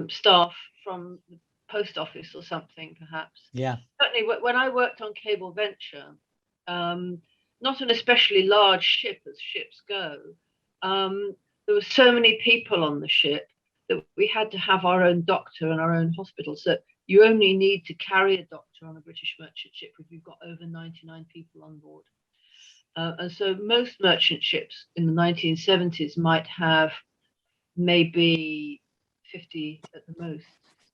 [SPEAKER 2] staff from the post office or something, perhaps.
[SPEAKER 1] Yeah.
[SPEAKER 2] Certainly, when I worked on Cable Venture, not an especially large ship as ships go, there were so many people on the ship that we had to have our own doctor and our own hospital. So you only need to carry a doctor on a British merchant ship if you've got over 99 people on board. And so most merchant ships in the 1970s might have maybe 50 at the most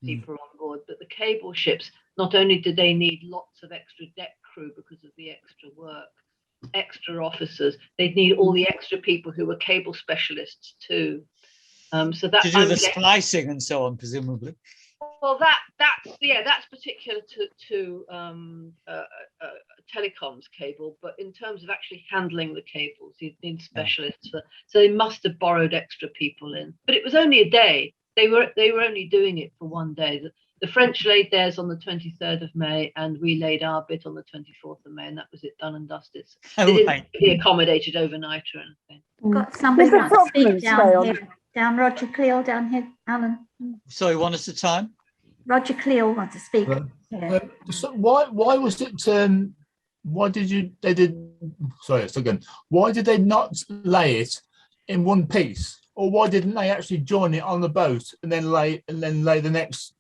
[SPEAKER 2] people on board, but the cable ships, not only did they need lots of extra deck crew because of the extra work, extra officers, they'd need all the extra people who were cable specialists too. So that
[SPEAKER 1] to do the splicing and so on, presumably.
[SPEAKER 2] Well, that's particular to telecoms cable, but in terms of actually handling the cables, you need specialists. So they must have borrowed extra people in, but it was only a day. They were only doing it for one day. The French laid theirs on the 23rd of May, and we laid our bit on the 24th of May, and that was it, done and dusted. So they didn't be accommodated overnight or anything.
[SPEAKER 3] Got somebody
[SPEAKER 4] There's a
[SPEAKER 3] want to speak
[SPEAKER 4] problem,
[SPEAKER 3] down
[SPEAKER 4] Sarah.
[SPEAKER 3] here. Down Roger Cleal down here, Alan.
[SPEAKER 1] Sorry, one at a time.
[SPEAKER 3] Roger Cleal wants to speak. Yeah.
[SPEAKER 5] So why was it? Why did you? They did. Sorry, it's again. Why did they not lay it in one piece, or why didn't they actually join it on the boat and then lay the next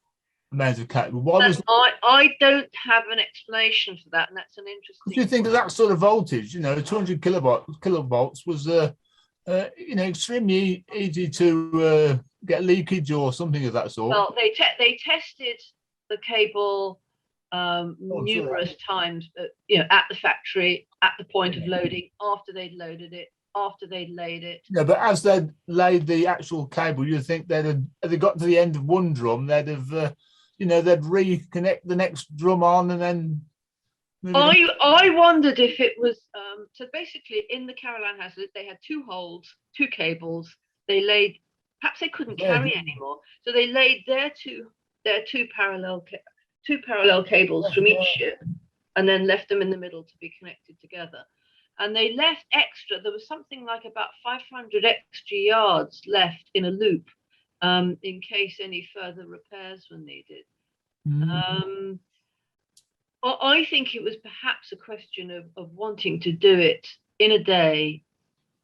[SPEAKER 5] amount of cable? Why was?
[SPEAKER 2] I don't have an explanation for that, and that's an interesting.
[SPEAKER 5] Do you think that sort of voltage, 200 kilovolts was extremely easy to get leakage or something of that sort?
[SPEAKER 2] Well, they tested the cable numerous times, at the factory, at the point of loading, after they'd loaded it, after they'd laid it.
[SPEAKER 5] Yeah, but as they'd laid the actual cable, you'd think if they got to the end of one drum, they'd have, they'd reconnect the next drum on and then.
[SPEAKER 2] I wondered if it was so basically in the Caroline Haslett they had two holds, two cables. They laid, perhaps they couldn't carry anymore, so they laid their two parallel cables from each ship, and then left them in the middle to be connected together. And they left extra. There was something like about 500 extra yards left in a loop, in case any further repairs were needed. I think it was perhaps a question of wanting to do it in a day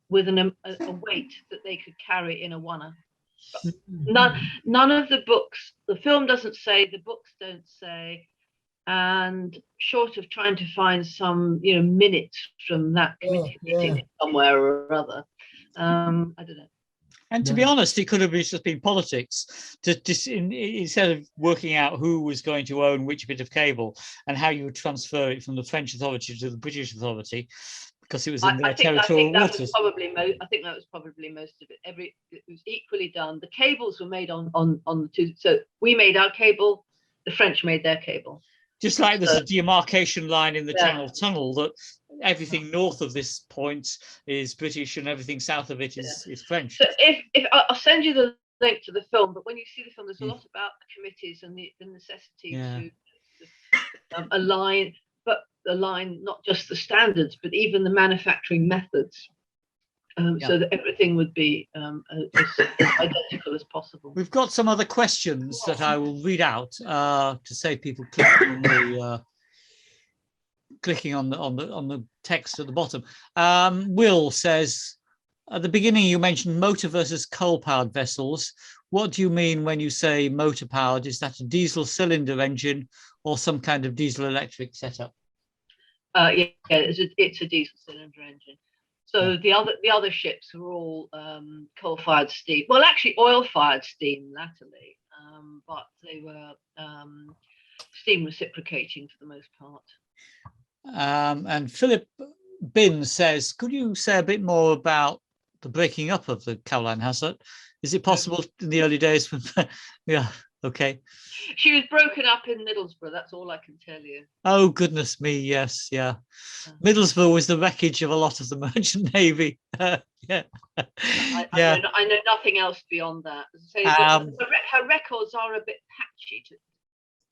[SPEAKER 2] with a weight that they could carry in a oneer. None of the books, the film doesn't say, the books don't say, and short of trying to find some minutes from that committee meeting somewhere or other, I don't know.
[SPEAKER 1] And to be honest, it could have just been politics. Instead of working out who was going to own which bit of cable and how you would transfer it from the French authority to the British authority, because it was in their territorial waters.
[SPEAKER 2] I think that was probably most of it. It was equally done. The cables were made on the two. So we made our cable, the French made their cable.
[SPEAKER 1] Just like there's a demarcation line in the Channel Tunnel that everything north of this point is British and everything south of it is French.
[SPEAKER 2] So if I'll send you the link to the film, but when you see the film, there's a lot about the committees and the necessity to align not just the standards, but even the manufacturing methods, so that everything would be as identical as possible.
[SPEAKER 1] We've got some other questions that I will read out to save people clicking on the text at the bottom. Will says, at the beginning, you mentioned motor versus coal-powered vessels. What do you mean when you say motor-powered? Is that a diesel cylinder engine or some kind of diesel-electric setup?
[SPEAKER 2] Yeah, it's a diesel cylinder engine. So the other ships were all coal-fired steam. Well, actually, oil-fired steam latterly, but they were steam reciprocating for the most part.
[SPEAKER 1] And Philip Bin says, could you say a bit more about the breaking up of the Caroline Haslett? Is it possible in the early days? Yeah, okay.
[SPEAKER 2] She was broken up in Middlesbrough. That's all I can tell you.
[SPEAKER 1] Oh, goodness me, yes, yeah. Middlesbrough was the wreckage of a lot of the merchant navy. Yeah.
[SPEAKER 2] I know nothing else beyond that. So her records are a bit patchy,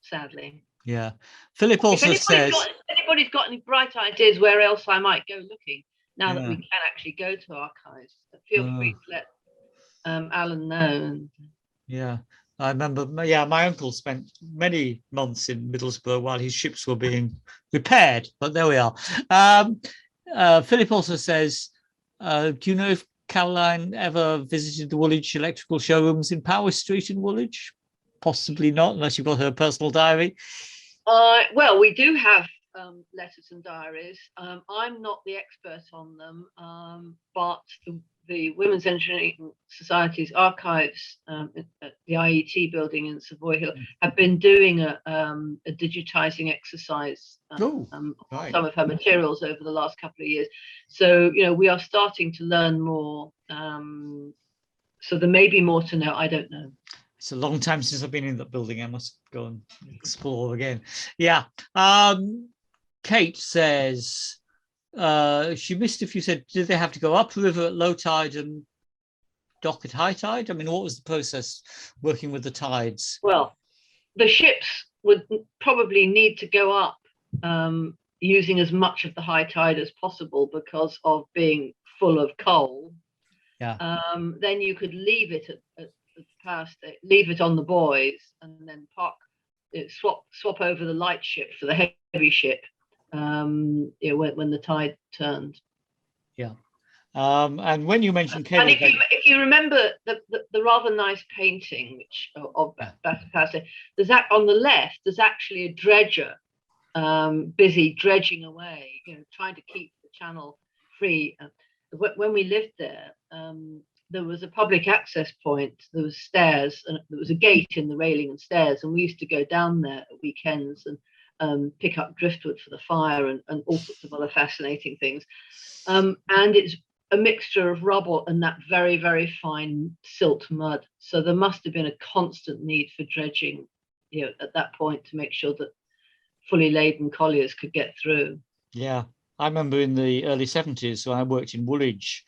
[SPEAKER 2] sadly.
[SPEAKER 1] Yeah. Philip also says,
[SPEAKER 2] if anybody's got any bright ideas where else I might go looking, now that we can actually go to archives, feel free to let Alan know.
[SPEAKER 1] Yeah, I remember, my uncle spent many months in Middlesbrough while his ships were being repaired, but there we are. Philip also says, do you know if Caroline ever visited the Woolwich electrical showrooms in Power Street in Woolwich? Possibly not, unless you've got her personal diary.
[SPEAKER 2] Well, we do have letters and diaries. I'm not the expert on them, but the Women's Engineering Society's archives at the IET building in Savoy Hill have been doing a digitizing exercise on some of her materials over the last couple of years. So, we are starting to learn more. So there may be more to know. I don't know.
[SPEAKER 1] It's a long time since I've been in that building. I must go and explore again. Yeah. Kate says, she missed if you said, did they have to go upriver at low tide and dock at high tide? I mean, what was the process working with the tides?
[SPEAKER 2] Well, the ships would probably need to go up using as much of the high tide as possible because of being full of coal.
[SPEAKER 1] Yeah.
[SPEAKER 2] Then you could leave it leave it on the buoys and then swap over the light ship for the heavy ship when the tide turned.
[SPEAKER 1] Yeah. And when you mentioned cable,
[SPEAKER 2] and if you remember the rather nice painting of Battersea, there's that on the left. There's actually a dredger busy dredging away, trying to keep the channel free. When we lived there, there was a public access point. There was stairs, and there was a gate in the railing and stairs, and we used to go down there at weekends and pick up driftwood for the fire and all sorts of other fascinating things. And it's a mixture of rubble and that very, very fine silt mud. So there must have been a constant need for dredging, at that point to make sure that fully laden colliers could get through.
[SPEAKER 1] Yeah, I remember in the early 70s when I worked in Woolwich,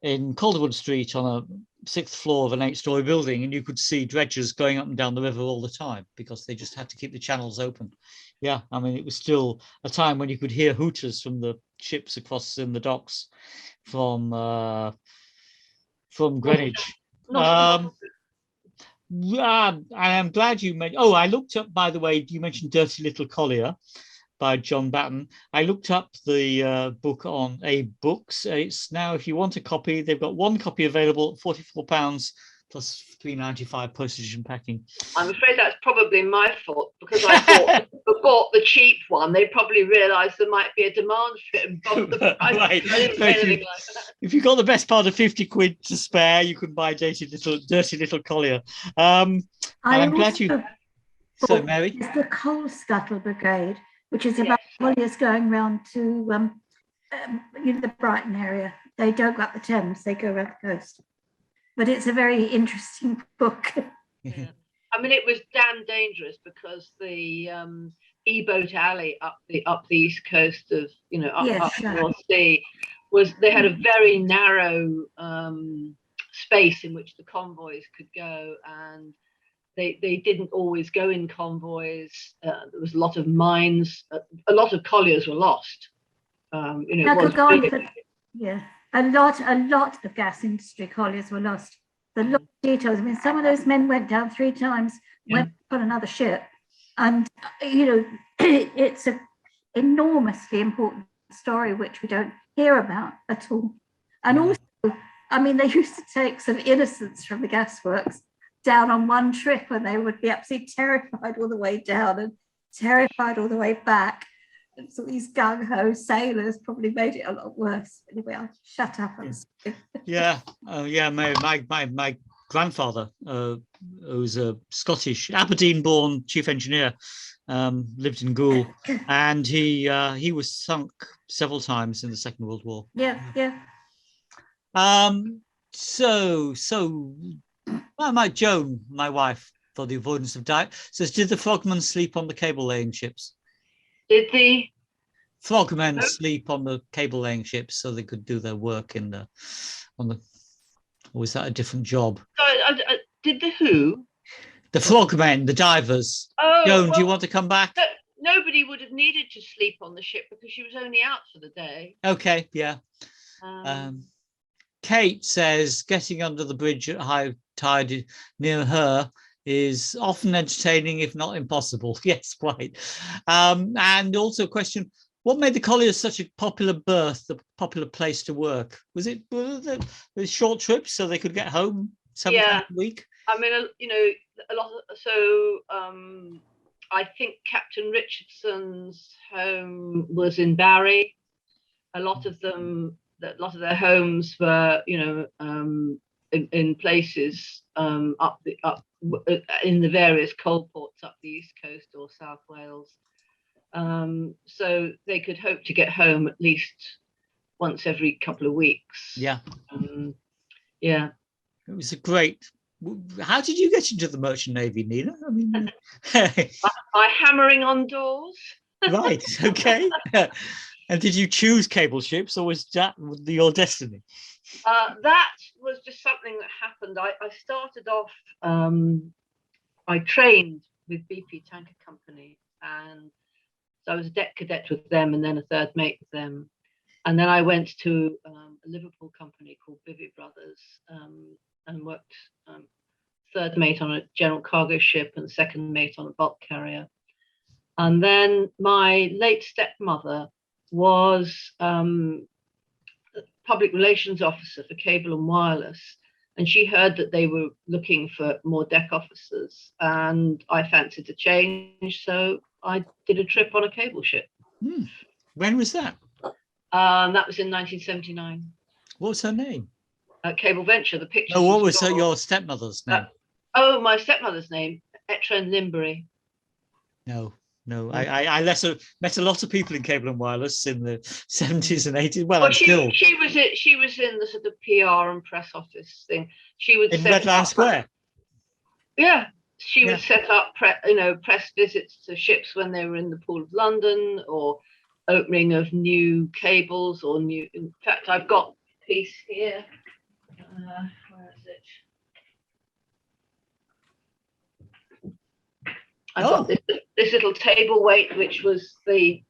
[SPEAKER 1] in Calderwood Street on a 6th floor of an 8-story building, and you could see dredgers going up and down the river all the time because they just had to keep the channels open. Yeah, I mean, it was still a time when you could hear hooters from the ships across in the docks from Greenwich. I am glad you mentioned. Oh, I looked up, by the way, you mentioned Dirty Little Collier by John Batten. I looked up the book on Books. It's now, if you want a copy, they've got one copy available at £44 plus £3.95 postage and packing.
[SPEAKER 2] I'm afraid that's probably my fault because I bought the cheap one. They probably realised there might be a demand for it and bumped the price.
[SPEAKER 1] Right. If you've got the best part of 50 quid to spare, you can buy Dirty Little Collier. I'm glad you. So, Mary,
[SPEAKER 3] it's the Coal Scuttle Brigade, which is about colliers going round to the Brighton area. They don't go up the Thames; they go around the coast. But it's a very interesting book.
[SPEAKER 2] Yeah. I mean, it was damn dangerous because the E-boat alley up the east coast of up North Sea they had a very narrow space in which the convoys could go, and they didn't always go in convoys. There was a lot of mines. A lot of colliers were lost.
[SPEAKER 3] A lot of gas industry colliers were lost. The lot of details. I mean, some of those men went down 3 times, went on another ship, and it's an enormously important story which we don't hear about at all. And also, I mean, they used to take some innocents from the gasworks down on one trip, and they would be absolutely terrified all the way down and terrified all the way back. And so these gung-ho sailors probably made it a lot worse. Anyway, I'll shut up.
[SPEAKER 1] Yeah, yeah. My grandfather, who's a Scottish Aberdeen-born chief engineer, lived in Goole, and he was sunk several times in the Second World War.
[SPEAKER 3] Yeah, yeah.
[SPEAKER 1] So my Joan, my wife, for the avoidance of doubt, says, did the frogmen sleep on the cable laying ships?
[SPEAKER 2] Did the
[SPEAKER 1] Frogmen sleep on the cable laying ships so they could do their work on the, or was that a different job?
[SPEAKER 2] Did the who?
[SPEAKER 1] The frogmen, the divers.
[SPEAKER 2] Oh,
[SPEAKER 1] Joan, do you want to come back?
[SPEAKER 2] Nobody would have needed to sleep on the ship because she was only out for the day.
[SPEAKER 1] Okay, yeah. Kate says getting under the bridge at high tide near her is often entertaining, if not impossible. Yes, quite. And also a question, what made the colliers such a popular berth, a popular place to work? Was it the short trips so they could get home 7 times a week?
[SPEAKER 2] I mean, you know, a lot of, so I think Captain Richardson's home was in Barry. A lot of their homes were, you know, in places up in the various coal ports up the East Coast or South Wales. So they could hope to get home at least once every couple of weeks.
[SPEAKER 1] Yeah.
[SPEAKER 2] Yeah.
[SPEAKER 1] It was a great. How did you get into the Merchant Navy, Nina? I mean,
[SPEAKER 2] by hammering on doors.
[SPEAKER 1] Right. Okay. And did you choose cable ships, or was that your destiny?
[SPEAKER 2] That was just something that happened. I started off. I trained with BP Tanker Company, and so I was a deck cadet with them, and then a third mate with them. And then I went to a Liverpool company called Bivy Brothers, and worked third mate on a general cargo ship and second mate on a bulk carrier. And then my late stepmother was public relations officer for cable and wireless, and she heard that they were looking for more deck officers, and I fancied a change, so I did a trip on a cable ship.
[SPEAKER 1] When was that?
[SPEAKER 2] That was in 1979.
[SPEAKER 1] What was her name?
[SPEAKER 2] Cable Venture. The picture.
[SPEAKER 1] Oh, what was your stepmother's name?
[SPEAKER 2] My stepmother's name, Etren Limbury.
[SPEAKER 1] No. I met a lot of people in cable and wireless in the 70s and 80s. Well,
[SPEAKER 2] she was in the sort of PR and press office thing. She would
[SPEAKER 1] in Red Lion Square.
[SPEAKER 2] Yeah, she would set up press visits to ships when they were in the Pool of London, or opening of new cables or new. In fact, I've got a piece here. Where is it? I've got this little table weight, which was the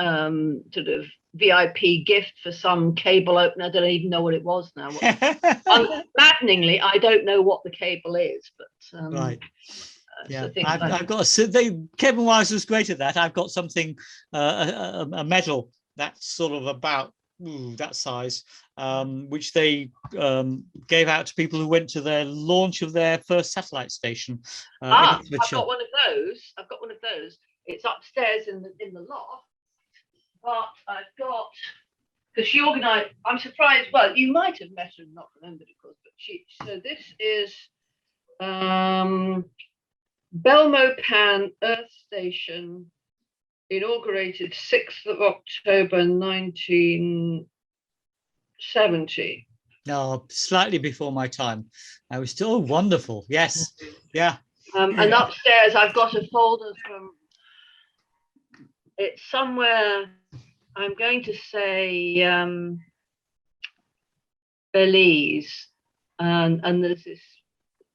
[SPEAKER 2] sort of VIP gift for some cable opener. I don't even know what it was now. Maddeningly, I don't know what the cable is, but
[SPEAKER 1] right. Yeah,
[SPEAKER 2] so
[SPEAKER 1] I've got cable wires was great at that. I've got something, a medal that's sort of about that size, which they gave out to people who went to their launch of their first satellite station.
[SPEAKER 2] I've got one of those. It's upstairs in the loft, but I've got, because she organised. I'm surprised. Well, you might have met her and not remembered, of course, but she. So this is Belmopan Earth Station, inaugurated 6th of October 1970.
[SPEAKER 1] No, slightly before my time. I was still wonderful. Yes, yeah.
[SPEAKER 2] And upstairs, I've got a folder from. It's somewhere. I'm going to say Belize, and there's this.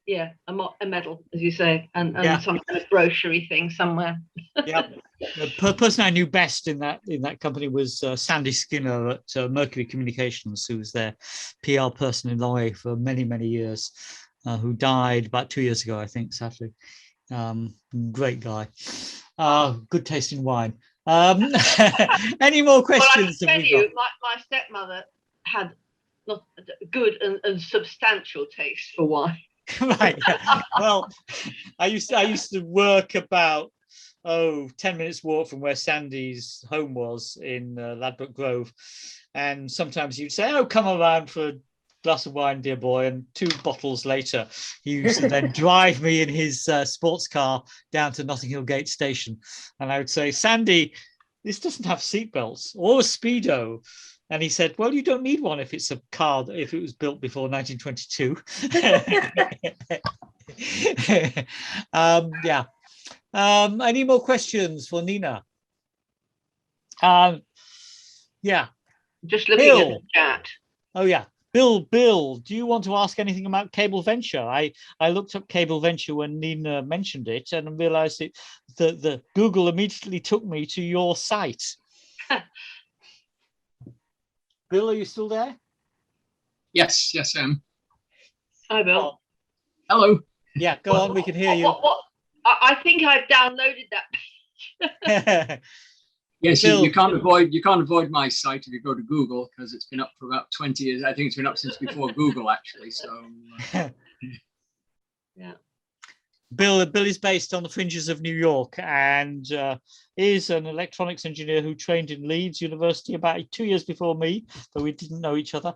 [SPEAKER 2] Yeah, a medal, as you say, and some kind of brochure thing somewhere.
[SPEAKER 1] Yeah, the person I knew best in that company was Sandy Skinner at Mercury Communications, who was their PR person in Long for many, many years, who died about 2 years ago, I think, sadly. Great guy. Good taste in wine. Any more questions?
[SPEAKER 2] Well, I can tell you, my stepmother had good and substantial taste for wine.
[SPEAKER 1] Right. Well, I used to work about 10 minutes walk from where Sandy's home was in Ladbroke Grove, and sometimes you'd say, "Oh, come around for a glass of wine, dear boy," and 2 bottles later he used to then drive me in his sports car down to Notting Hill Gate station, and I would say, "Sandy, this doesn't have seatbelts or a speedo." And he said, "Well, you don't need one if it's a car, if it was built before 1922. Yeah. Any more questions for Nina? Yeah.
[SPEAKER 2] Just looking
[SPEAKER 1] Bill.
[SPEAKER 2] at the chat.
[SPEAKER 1] Oh, yeah. Bill, do you want to ask anything about Cable Venture? I looked up Cable Venture when Nina mentioned it and realized the Google immediately took me to your site. Bill, are you still there?
[SPEAKER 6] Yes, I am.
[SPEAKER 2] Hi, Bill.
[SPEAKER 6] Hello.
[SPEAKER 1] Yeah, go on, we can hear you.
[SPEAKER 2] I think I've downloaded that.
[SPEAKER 6] Yes,
[SPEAKER 1] Bill.
[SPEAKER 6] you can't avoid my site if you go to Google, because it's been up for about 20 years. I think it's been up since before Google, actually. So
[SPEAKER 2] Yeah.
[SPEAKER 1] Bill is based on the fringes of New York and is an electronics engineer who trained in Leeds University about 2 years before me, though we didn't know each other,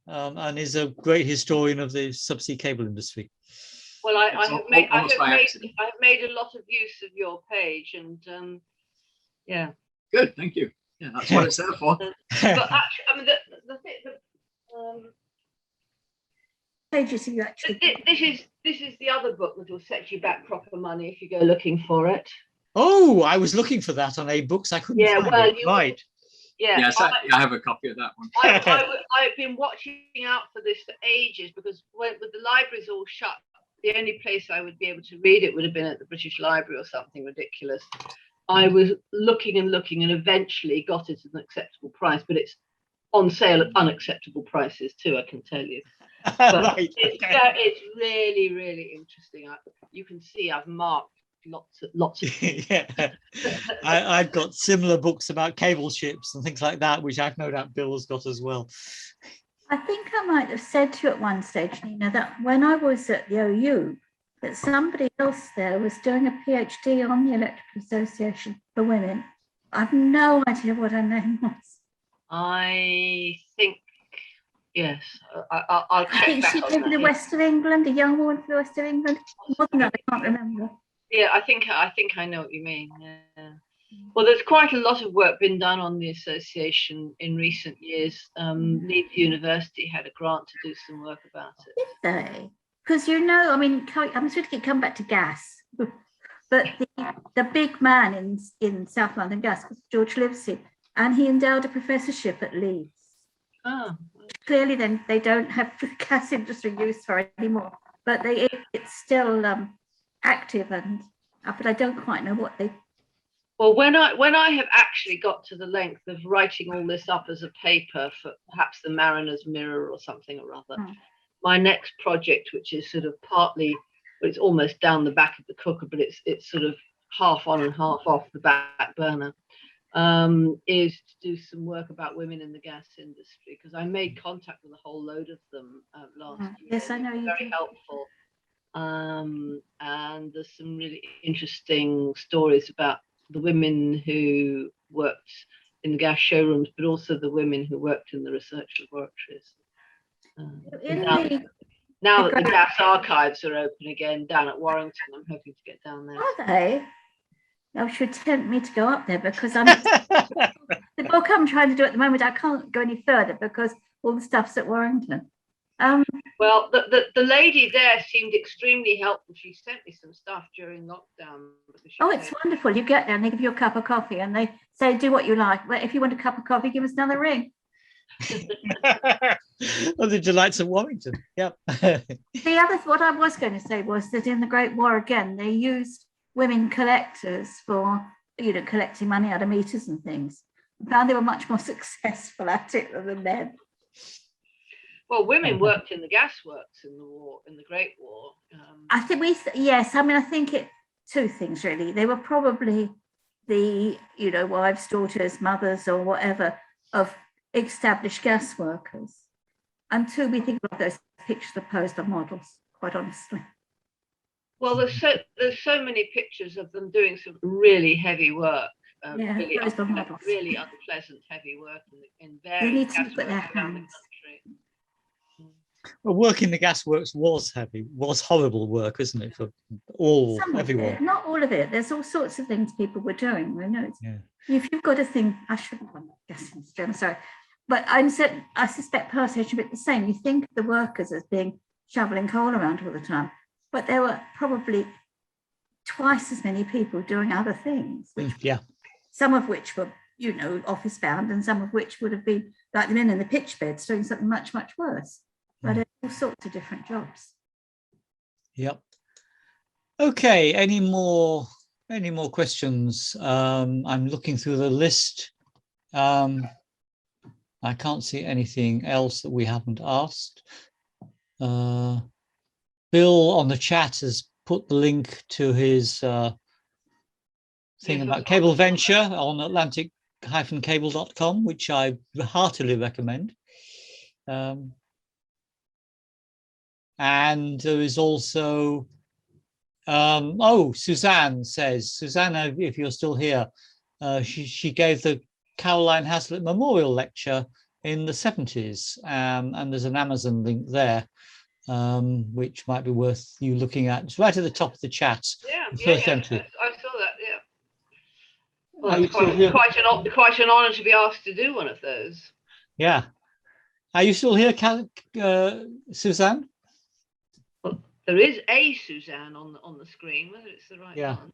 [SPEAKER 1] and is a great historian of the subsea cable industry.
[SPEAKER 2] Well, I have made a lot of use of your page, and yeah.
[SPEAKER 6] good, thank you. Yeah, that's what it's there for.
[SPEAKER 2] But actually, I mean,
[SPEAKER 3] Pages of you actually.
[SPEAKER 2] this is the other book that will set you back proper money if you go looking for it.
[SPEAKER 1] Oh, I was looking for that on A-Books. I couldn't find it. Right.
[SPEAKER 2] Yeah.
[SPEAKER 6] Yes, I have a copy of that one.
[SPEAKER 2] I've been watching out for this for ages, because with the libraries all shut, the only place I would be able to read it would have been at the British Library or something ridiculous. I was looking and eventually got it at an acceptable price, but it's on sale at unacceptable prices too, I can tell you. But
[SPEAKER 1] Right.
[SPEAKER 2] it's really, really interesting. You can see I've marked lots of
[SPEAKER 1] Yeah. I've got similar books about cable ships and things like that, which I've no doubt Bill has got as well.
[SPEAKER 3] I think I might have said to you at one stage, Nina, that when I was at the OU, that somebody else there was doing a PhD on the Electrical Association for Women. I've no idea what her name was.
[SPEAKER 2] I think, yes, I'll check.
[SPEAKER 3] I think she came from the west of England, a young woman from the west of England. More than that, I can't remember.
[SPEAKER 2] Yeah, I think I know what you mean. Yeah. Well, there's quite a lot of work been done on the association in recent years. Leeds University had a grant to do some work about it.
[SPEAKER 3] Did they? Because I mean, I'm sort of come back to gas, but the big man in South London Gas was George Livesey, and he endowed a professorship at Leeds.
[SPEAKER 2] Oh.
[SPEAKER 3] Clearly, then they don't have the gas industry use for it anymore, but it's still active, but I don't quite know what they.
[SPEAKER 2] Well, when I have actually got to the length of writing all this up as a paper for perhaps the Mariner's Mirror or something or other, my next project, which is sort of partly, well, it's almost down the back of the cooker, but it's sort of half on and half off the back burner, is to do some work about women in the gas industry, because I made contact with a whole load of them last year.
[SPEAKER 3] Yes, I know you
[SPEAKER 2] very
[SPEAKER 3] did.
[SPEAKER 2] helpful. And there's some really interesting stories about the women who worked in the gas showrooms, but also the women who worked in the research laboratories. Now that the gas archives are open again down at Warrington, I'm hoping to get down there.
[SPEAKER 3] Are they? That should tempt me to go up there, because the book I'm trying to do at the moment, I can't go any further because all the stuff's at Warrington.
[SPEAKER 2] Well, the lady there seemed extremely helpful. She sent me some stuff during lockdown.
[SPEAKER 3] It's wonderful. You get there and they give you a cup of coffee and they say, do what you like. But if you want a cup of coffee, give us another ring.
[SPEAKER 1] Well, the delights of Warrington. Yep.
[SPEAKER 3] What I was going to say was that in the Great War, again, they used women collectors for, collecting money out of meters and things. I found they were much more successful at it than the men.
[SPEAKER 2] Well, women worked in the gasworks in the war, in the Great War.
[SPEAKER 3] I think yes. I mean, I think two things really. They were probably the, wives, daughters, mothers, or whatever of established gas workers. until we think of those pictures of posed on models, quite honestly.
[SPEAKER 2] Well, there's so many pictures of them doing some really heavy work, really unpleasant heavy work in various gasworks around the country.
[SPEAKER 1] Well, work in the gasworks was horrible work, isn't it, for everyone?
[SPEAKER 3] Not all of it. There's all sorts of things people were doing. I know if you've got a thing, I shouldn't want to guess in German, sorry. But I suspect Power Station would be the same. You think of the workers as being shoveling coal around all the time, but there were probably twice as many people doing other things. Some of which were, office bound, and some of which would have been like the men in the pitch beds doing something much, much worse. But all sorts of different jobs.
[SPEAKER 1] Yep. Okay. Any more questions? I'm looking through the list. I can't see anything else that we haven't asked. Bill on the chat has put the link to his thing about cable venture on atlantic-cable.com, which I heartily recommend. And there is also, Suzanne says, Susanna, if you're still here, she gave the Caroline Haslett Memorial Lecture in the 70s, and there's an Amazon link there, which might be worth you looking at. It's right at the top of the chat. First entry.
[SPEAKER 2] I saw that, Well, it's quite an honour to be asked to do one of those.
[SPEAKER 1] Yeah. Are you still here, Suzanne?
[SPEAKER 2] Well, there is a Suzanne on the screen, whether it's the right one.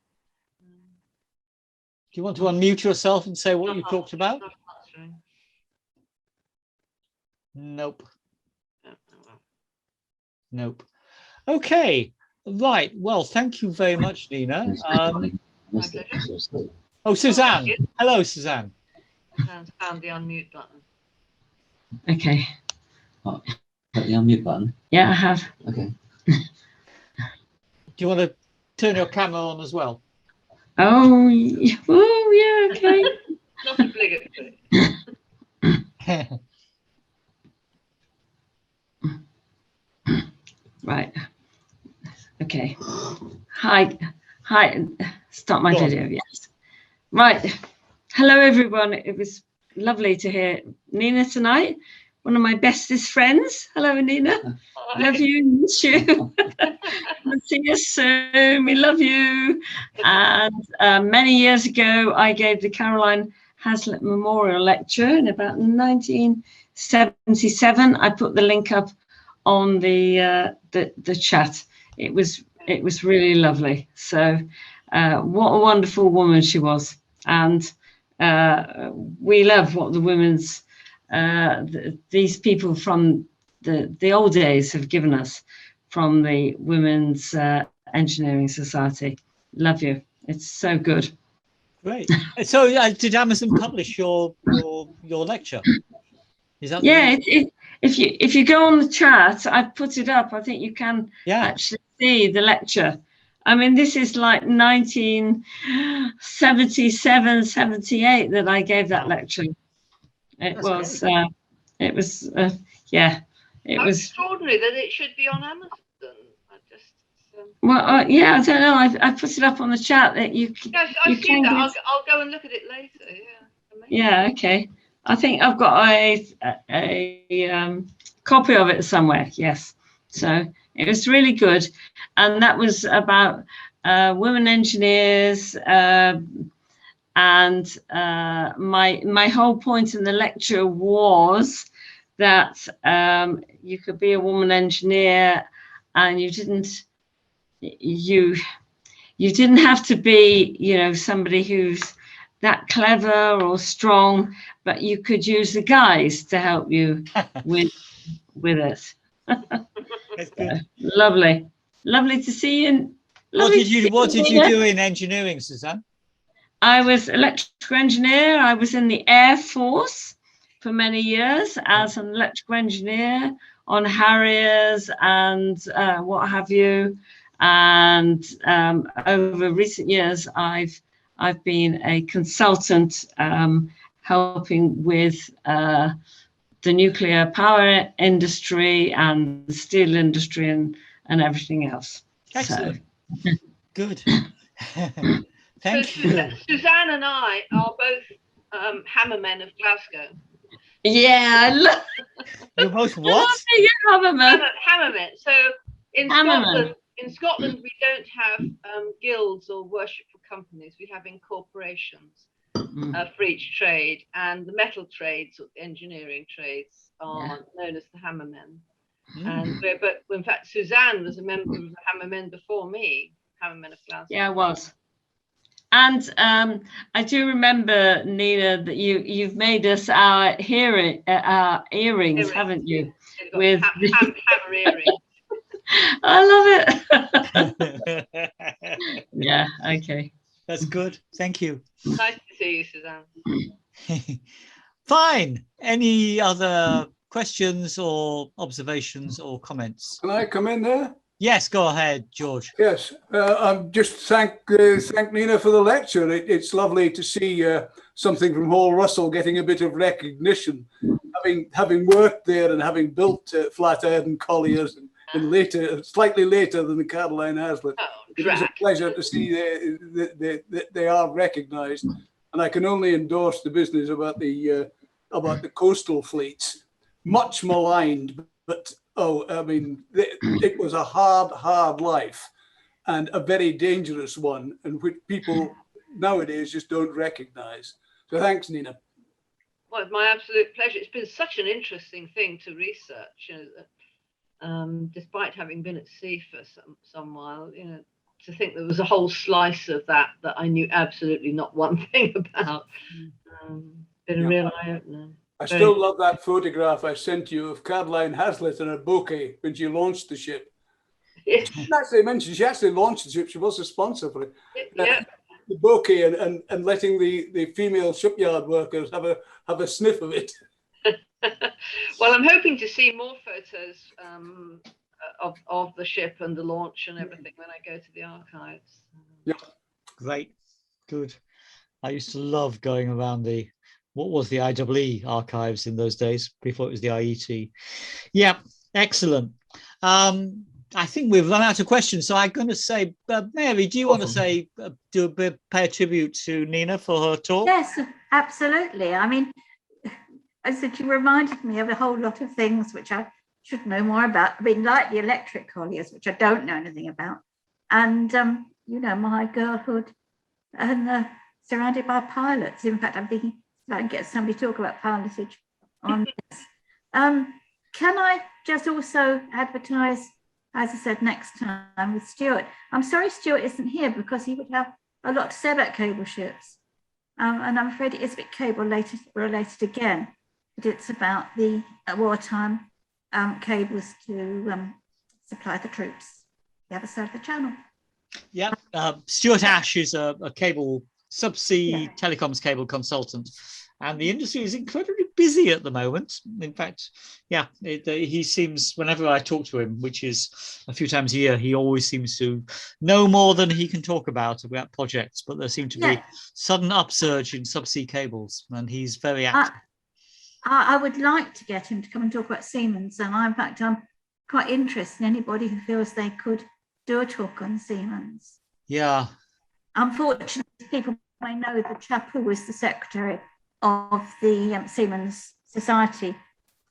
[SPEAKER 1] Do you want to unmute yourself and say what you talked about? Nope. Nope. Okay. Right. Well, thank you very much, Nina. Suzanne. Hello, Suzanne.
[SPEAKER 2] Suzanne's found the unmute button.
[SPEAKER 7] Okay.
[SPEAKER 8] Oh, hit the unmute button?
[SPEAKER 7] Yeah, I have.
[SPEAKER 8] Okay.
[SPEAKER 1] Do you want to turn your camera on as well?
[SPEAKER 7] Oh, yeah, okay.
[SPEAKER 2] Not obligatory.
[SPEAKER 7] Right. Okay. Hi. Start my video, yes. Right. Hello, everyone. It was lovely to hear Nina tonight. One of my bestest friends. Hello, Nina. Love you. Miss you. We'll see you soon. We love you. And many years ago, I gave the Caroline Haslett Memorial Lecture in about 1977. I put the link up on the chat. It was really lovely. So what a wonderful woman she was. And we love what the women's these people from the old days have given us from the Women's Engineering Society. Love you. It's so good.
[SPEAKER 1] Great. So did Amazon publish your lecture? Is that
[SPEAKER 7] if you go on the chat, I put it up. I think you can actually see the lecture. I mean, this is like 1977, 78 that I gave that lecture. It was
[SPEAKER 2] extraordinary that it should be on Amazon.
[SPEAKER 7] I don't know. I put it up on the chat that you.
[SPEAKER 2] Yes, I see that. I'll go and look at it later. Yeah. Amazing.
[SPEAKER 7] Yeah. Okay. I think I've got a copy of it somewhere. Yes. So it was really good, and that was about women engineers. And my whole point in the lecture was that you could be a woman engineer, and you didn't have to be, somebody who's that clever or strong, but you could use the guys to help you with it. Lovely to see you.
[SPEAKER 1] What did you do in engineering, Suzanne?
[SPEAKER 7] I was electrical engineer. I was in the Air Force for many years as an electrical engineer on Harriers and what have you. And over recent years, I've been a consultant helping with the nuclear power industry and the steel industry and everything else.
[SPEAKER 1] Excellent.
[SPEAKER 7] So.
[SPEAKER 1] Good. Thank you.
[SPEAKER 2] Suzanne and I are both hammermen of Glasgow.
[SPEAKER 7] Yeah,
[SPEAKER 1] You're both what?
[SPEAKER 7] Hammermen.
[SPEAKER 2] Hammermen. So in Scotland, we don't have guilds or worshipful companies. We have incorporations for each trade, and the metal trades or the engineering trades are known as the hammermen. And but in fact, Suzanne was a member of the hammermen before me, hammermen of Glasgow.
[SPEAKER 7] Yeah, I was. And I do remember, Nina, that you've made us our earrings, haven't you? With
[SPEAKER 2] hammer earrings.
[SPEAKER 7] I love it. Yeah, okay.
[SPEAKER 1] That's good. Thank you.
[SPEAKER 2] Nice to see you, Suzanne.
[SPEAKER 1] Fine. Any other questions or observations or comments?
[SPEAKER 9] Can I come in there?
[SPEAKER 1] Yes, go ahead, George.
[SPEAKER 9] Yes, I'm just thank Nina for the lecture. It's lovely to see something from Hall Russell getting a bit of recognition, having worked there and having built Flathead and Colliers and later, slightly later than the Caroline Haslett. It was a pleasure to see that they are recognised, and I can only endorse the business about the coastal fleets, much maligned, but. Oh, I mean, it was a hard life and a very dangerous one, and which people nowadays just don't recognise. So thanks, Nina.
[SPEAKER 2] Well, it's my absolute pleasure. It's been such an interesting thing to research, despite having been at sea for some while, to think there was a whole slice of that I knew absolutely not one thing about. Been a real eye-opener.
[SPEAKER 9] I still love that photograph I sent you of Caroline Haslett in a bouquet when she launched the ship.
[SPEAKER 2] Yes.
[SPEAKER 9] She actually launched the ship. She was a sponsor for it.
[SPEAKER 2] Yeah.
[SPEAKER 9] The bouquet and letting the female shipyard workers have a sniff of it.
[SPEAKER 2] Well, I'm hoping to see more photos of the ship and the launch and everything when I go to the archives.
[SPEAKER 9] Yeah.
[SPEAKER 1] Great. Good. I used to love going around what was the IEE archives in those days before it was the IET. Yeah, excellent. I think we've run out of questions, so I'm going to say, Mary, do you want to say, pay a tribute to Nina for her talk?
[SPEAKER 3] Yes, absolutely. I mean, as I said, you reminded me of a whole lot of things which I should know more about. I mean, like the electric colliers, which I don't know anything about, and my girlhood and surrounded by pilots. In fact, I'm thinking if I can get somebody to talk about pilotage on this. Can I just also advertise, as I said, next time with Stuart? I'm sorry Stuart isn't here because he would have a lot to say about cable ships. And I'm afraid it is a bit cable related again, but it's about the wartime cables to supply the troops the other side of the channel.
[SPEAKER 1] Yeah, Stuart Ash is a cable subsea telecoms cable consultant, and the industry is incredibly busy at the moment. In fact, he seems, whenever I talk to him, which is a few times a year, he always seems to know more than he can talk about projects, but there seem to be sudden upsurge in subsea cables, and he's very active.
[SPEAKER 3] I would like to get him to come and talk about Siemens, and I'm quite interested in anybody who feels they could do a talk on Siemens.
[SPEAKER 1] Yeah.
[SPEAKER 3] Unfortunately, people may know the chap who was the secretary of the Siemens Society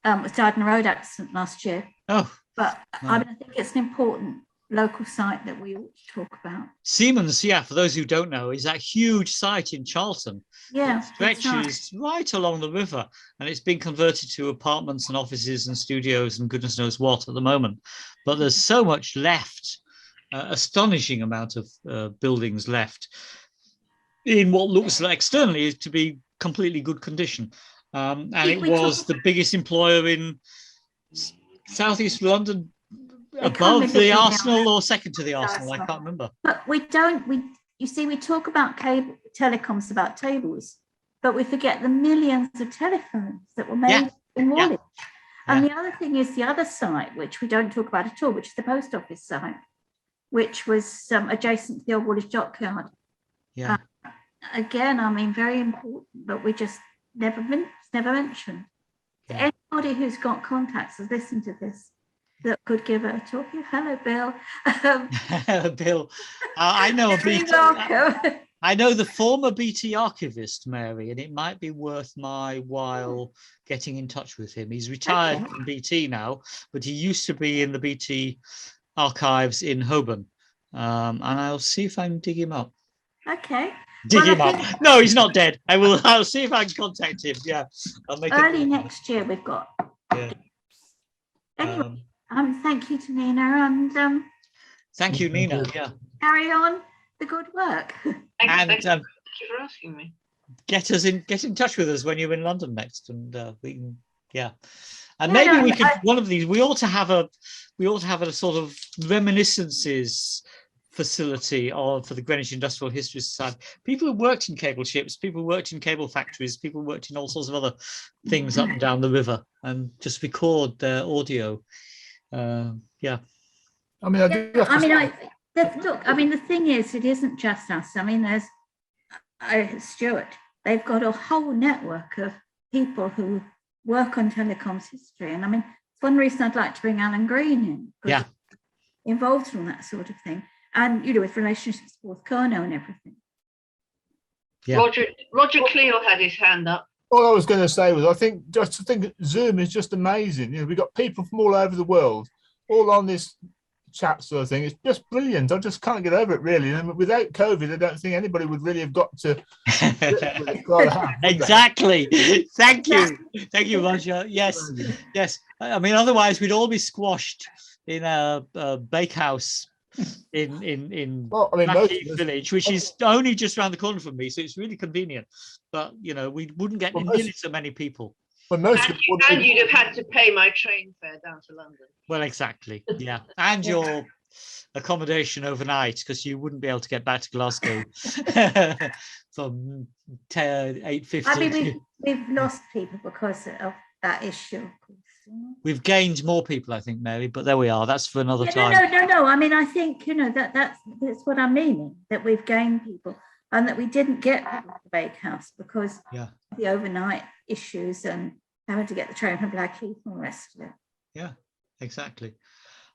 [SPEAKER 3] died in a road accident last year.
[SPEAKER 1] Oh.
[SPEAKER 3] But I think it's an important local site that we ought to talk about.
[SPEAKER 1] Siemens, for those who don't know, is that huge site in Charlton.
[SPEAKER 3] Yeah.
[SPEAKER 1] It stretches right along the river, and it's been converted to apartments and offices and studios and goodness knows what at the moment. But there's so much left, astonishing amount of buildings left in what looks like externally to be completely good condition. And it was the biggest employer in southeast London, above the Arsenal or second to the Arsenal, I can't remember.
[SPEAKER 3] But we talk about cable telecoms, about tables, but we forget the millions of telephones that were made in Woolwich. And the other thing is the other site, which we don't talk about at all, which is the post office site, which was adjacent to the old Woolwich dockyard.
[SPEAKER 1] Yeah.
[SPEAKER 3] Again, I mean, very important, but we just never mentioned. Anyone anybody who's got contacts has listened to this that could give her a talk. Hello, Bill.
[SPEAKER 1] Bill, I know a
[SPEAKER 3] Very
[SPEAKER 1] BT.
[SPEAKER 3] welcome.
[SPEAKER 1] I know the former BT archivist, Mary, and it might be worth my while getting in touch with him. He's retired from BT now, but he used to be in the BT archives in Holborn. And I'll see if I can dig him up.
[SPEAKER 3] Okay.
[SPEAKER 1] Dig him up. No, he's not dead. I'll see if I can contact him. Yeah. I'll make
[SPEAKER 3] early next year we've got.
[SPEAKER 1] Yeah.
[SPEAKER 3] Anyway, thank you to Nina, and
[SPEAKER 1] thank you, Nina. Yeah.
[SPEAKER 3] Carry on the good work.
[SPEAKER 2] Thank you for asking me.
[SPEAKER 1] Get in touch with us when you're in London next, and we can, and maybe we could one of these. We ought to have a sort of reminiscences facility for the Greenwich Industrial History Society. People who worked in cable ships, people who worked in cable factories, people who worked in all sorts of other things up and down the river, and just record their audio. Yeah.
[SPEAKER 3] I mean, the thing is, it isn't just us. I mean, there's Stuart. They've got a whole network of people who work on telecoms history, and I mean, it's one reason I'd like to bring Alan Green in.
[SPEAKER 1] Yeah.
[SPEAKER 3] Involved in all that sort of thing, and with relationships with Cornell and everything.
[SPEAKER 1] Yeah.
[SPEAKER 2] Roger Cleo had his hand up.
[SPEAKER 5] All I was going to say was, I think Zoom is just amazing. We've got people from all over the world, all on this chat sort of thing. It's just brilliant. I just can't get over it, really. And without COVID, I don't think anybody would really have got to.
[SPEAKER 1] Exactly. Thank you, Roger. Yes. I mean, otherwise we'd all be squashed in a bakehouse in Blackheath Village, which is only just around the corner from me, so it's really convenient. But we wouldn't get nearly so many people.
[SPEAKER 2] And you'd have had to pay my train fare down to London.
[SPEAKER 1] Well, exactly. Yeah, and your accommodation overnight, because you wouldn't be able to get back to Glasgow from 8:50.
[SPEAKER 3] I mean, we've lost people because of that issue, of course.
[SPEAKER 1] We've gained more people, I think, Mary, but there we are. That's for another time.
[SPEAKER 3] No. I mean, I think that's what I'm meaning, that we've gained people, and that we didn't get people to the bakehouse because of the overnight issues and having to get the train from Blackheath and the rest of it.
[SPEAKER 1] Yeah, exactly.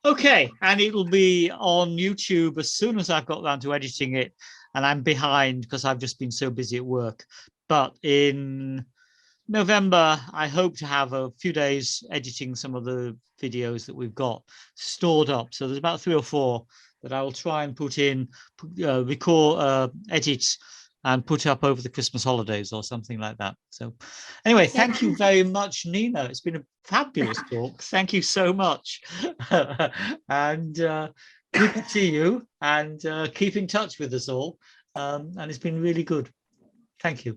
[SPEAKER 1] Okay, and it'll be on YouTube as soon as I've got around to editing it, and I'm behind because I've just been so busy at work. But in November, I hope to have a few days editing some of the videos that we've got stored up. So there's about 3 or 4 that I will try and put in, record, edit, and put up over the Christmas holidays or something like that. So anyway, thank you very much, Nina. It's been a fabulous talk. Thank you so much. And good to see you, and keep in touch with us all. And it's been really good. Thank you.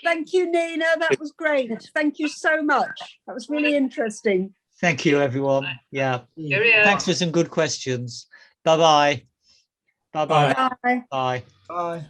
[SPEAKER 4] Thank you, Nina. That was great. Thank you so much. That was really interesting.
[SPEAKER 1] Thank you, everyone. Yeah. Thanks for some good questions. Bye-bye. Bye-bye.
[SPEAKER 4] Bye.
[SPEAKER 1] Bye.
[SPEAKER 5] Bye.